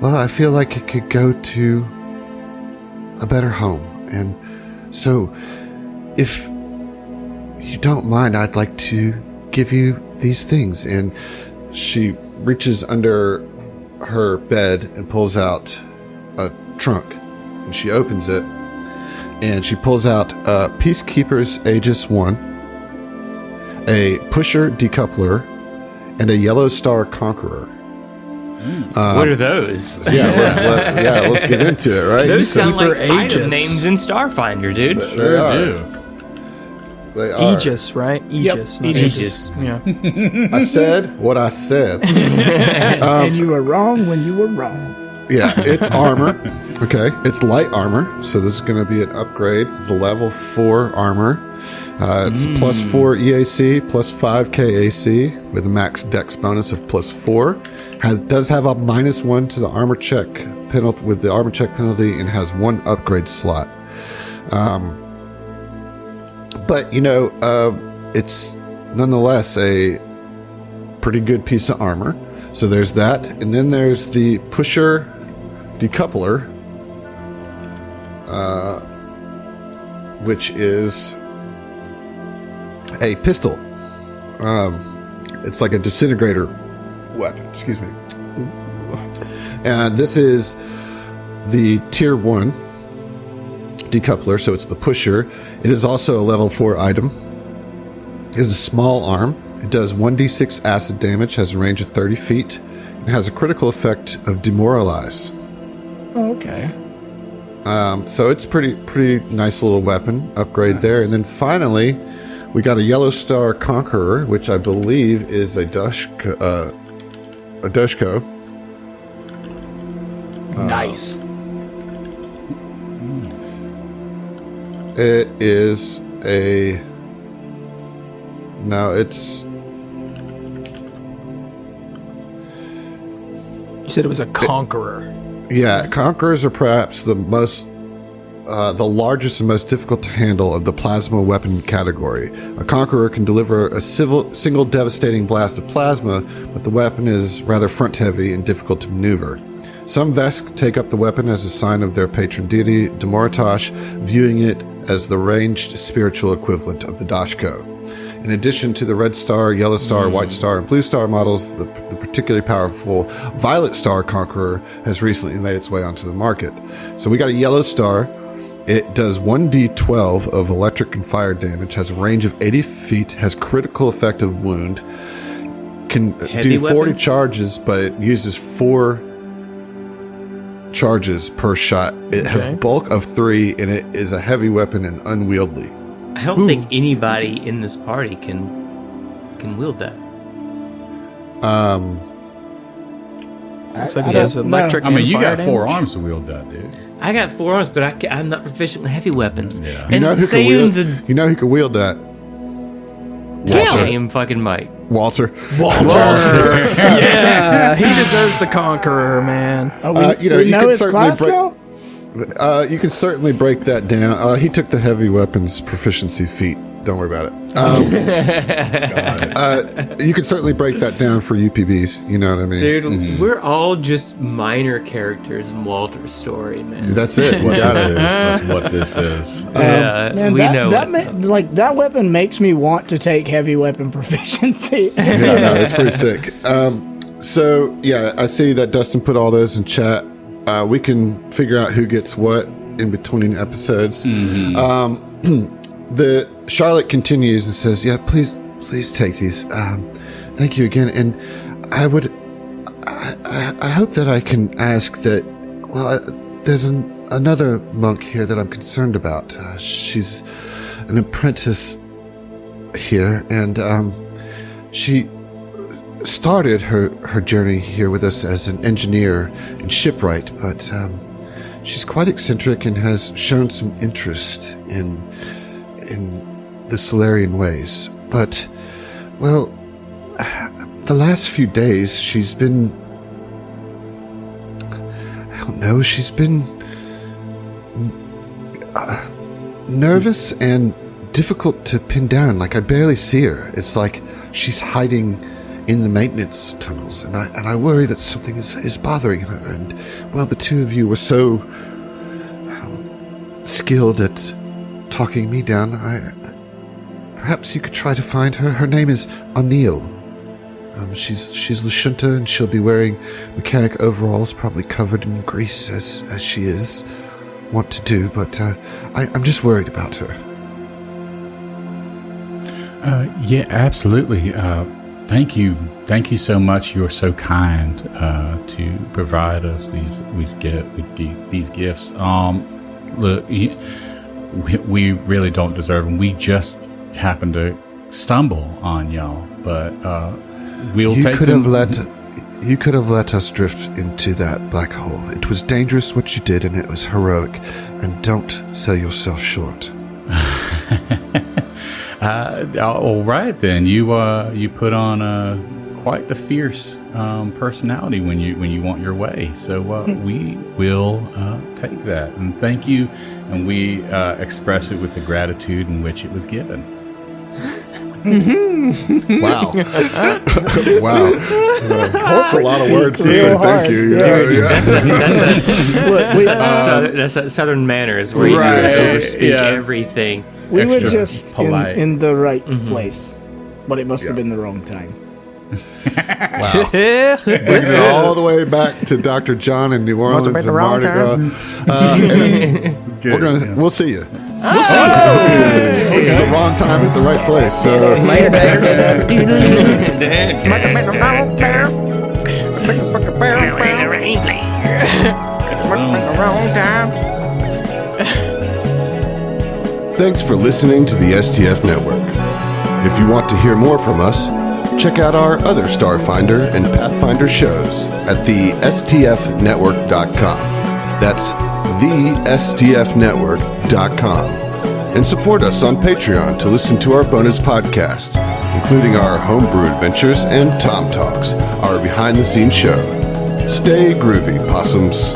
Speaker 1: well, I feel like it could go to a better home. And so, if you don't mind, I'd like to give you these things. And she reaches under her bed and pulls out a trunk. And she opens it. And she pulls out Peacekeeper's Aegis 1, a Pusher Decoupler, and a Yellow Star Conqueror.
Speaker 4: What are those?
Speaker 1: Let's get into it, right?
Speaker 4: Those sound like
Speaker 2: Aegis.
Speaker 4: item names in Starfinder, dude.
Speaker 1: They are. They are.
Speaker 2: Aegis, right? Aegis.
Speaker 3: Yep,
Speaker 2: not
Speaker 4: Aegis.
Speaker 2: Yeah.
Speaker 1: I said what I said.
Speaker 3: And you were wrong when you were wrong.
Speaker 1: Yeah, it's armor. Okay, it's light armor, so this is going to be an upgrade. It's a level 4 armor. It's plus 4 EAC, plus 5 KAC, with a max dex bonus of plus 4. Does have a -1 to the armor check penalty with the armor check penalty, and has 1 upgrade slot. But it's nonetheless a pretty good piece of armor. So there's that, and then there's the Pusher Decoupler, which is a pistol. It's like a disintegrator weapon. Excuse me. And this is the Tier 1 decoupler, so it's the Pusher. It is also a level 4 item. It is a small arm. It does 1d6 acid damage, has a range of 30 feet, and has a critical effect of Demoralize.
Speaker 3: Okay.
Speaker 1: So it's pretty nice little weapon upgrade there. And then finally, we got a Yellow Star Conqueror, which I believe is a Dushko.
Speaker 3: Nice.
Speaker 1: It is a... No, it's...
Speaker 2: You said it was a conqueror.
Speaker 1: Yeah, Conquerors are perhaps the largest and most difficult to handle of the plasma weapon category. A Conqueror can deliver a single devastating blast of plasma, but the weapon is rather front-heavy and difficult to maneuver. Some Vesk take up the weapon as a sign of their patron deity, Demoratosh, viewing it as the ranged spiritual equivalent of the Dashko. In addition to the Red Star, Yellow Star, White Star, and Blue Star models, the particularly powerful Violet Star Conqueror has recently made its way onto the market. So we got a Yellow Star. It does 1d12 of electric and fire damage, has a range of 80 feet, has critical effect of wound, can do 40 charges, but it uses 4 charges per shot. It has bulk of 3, and it is a heavy weapon and unwieldy.
Speaker 4: I don't think anybody in this party can wield that.
Speaker 2: Looks like it has electric.
Speaker 5: I mean, you
Speaker 2: fire
Speaker 5: got 4
Speaker 2: damage.
Speaker 5: arms to wield that, dude.
Speaker 4: I got 4 arms, but I'm not proficient with heavy weapons.
Speaker 5: Yeah.
Speaker 4: And
Speaker 1: who
Speaker 4: Saiyans
Speaker 1: can wield that?
Speaker 4: I am fucking Mike.
Speaker 1: Walter.
Speaker 2: Yeah, he deserves the conqueror, man.
Speaker 1: You
Speaker 3: know
Speaker 1: can
Speaker 3: his
Speaker 1: certainly
Speaker 3: class now?
Speaker 1: you can certainly break that down. He took the heavy weapons proficiency feat. Don't worry about it. You can certainly break that down for UPBs. You know what I mean?
Speaker 4: Dude, we're all just minor characters in Walter's story, man.
Speaker 1: That's it. You got it.
Speaker 5: That's what this is.
Speaker 4: Yeah,
Speaker 3: Man,
Speaker 4: we know.
Speaker 3: that weapon makes me want to take heavy weapon proficiency.
Speaker 1: Yeah, no, it's pretty sick. So, yeah, I see that Dustin put all those in chat. We can figure out who gets what in between episodes. The Charlotte continues and says, "Yeah, please take these. Thank you again. And I hope that I can ask that. Well, there's another monk here that I'm concerned about. She's an apprentice here, and she started her journey here with us as an engineer and shipwright, but she's quite eccentric and has shown some interest in the Solarian ways. But, well, the last few days she's been... I don't know, she's been nervous and difficult to pin down. Like, I barely see her. It's like she's hiding in the maintenance tunnels, and I worry that something is bothering her. And, well, the two of you were so skilled at talking me down. Perhaps you could try to find her. Her name is O'Neill. She's Lashunta, and she'll be wearing mechanic overalls, probably covered in grease as she is wont to do. But I'm just worried about her.
Speaker 5: Yeah, absolutely. Thank you so much. You're so kind to provide us these gifts. Look, we really don't deserve them. We just happened to stumble on y'all, but we'll take them.
Speaker 1: You could have let us drift into that black hole. It was dangerous what you did, and it was heroic. And don't sell yourself short.
Speaker 5: All right, then. You put on quite the fierce personality when you want your way. So we will take that, and thank you. And we express it with the gratitude in which it was given.
Speaker 1: Wow. Wow. That's a lot of words to say thank you.
Speaker 4: That's that Southern manners where you overspeak everything.
Speaker 3: We were just in the right place, but it must have been the wrong time.
Speaker 1: Wow. Bringing it all the way back to Dr. John in New Orleans and Mardi Gras. We'll see you. We'll see you. It's the wrong time at the right place. So
Speaker 2: Later,
Speaker 1: thanks for listening to the STF Network. If you want to hear more from us, check out our other Starfinder and Pathfinder shows at the STFnetwork.com. That's the STFnetwork.com. And support us on Patreon to listen to our bonus podcasts, including our homebrew adventures and Tom Talks, our behind-the-scenes show. Stay groovy, possums.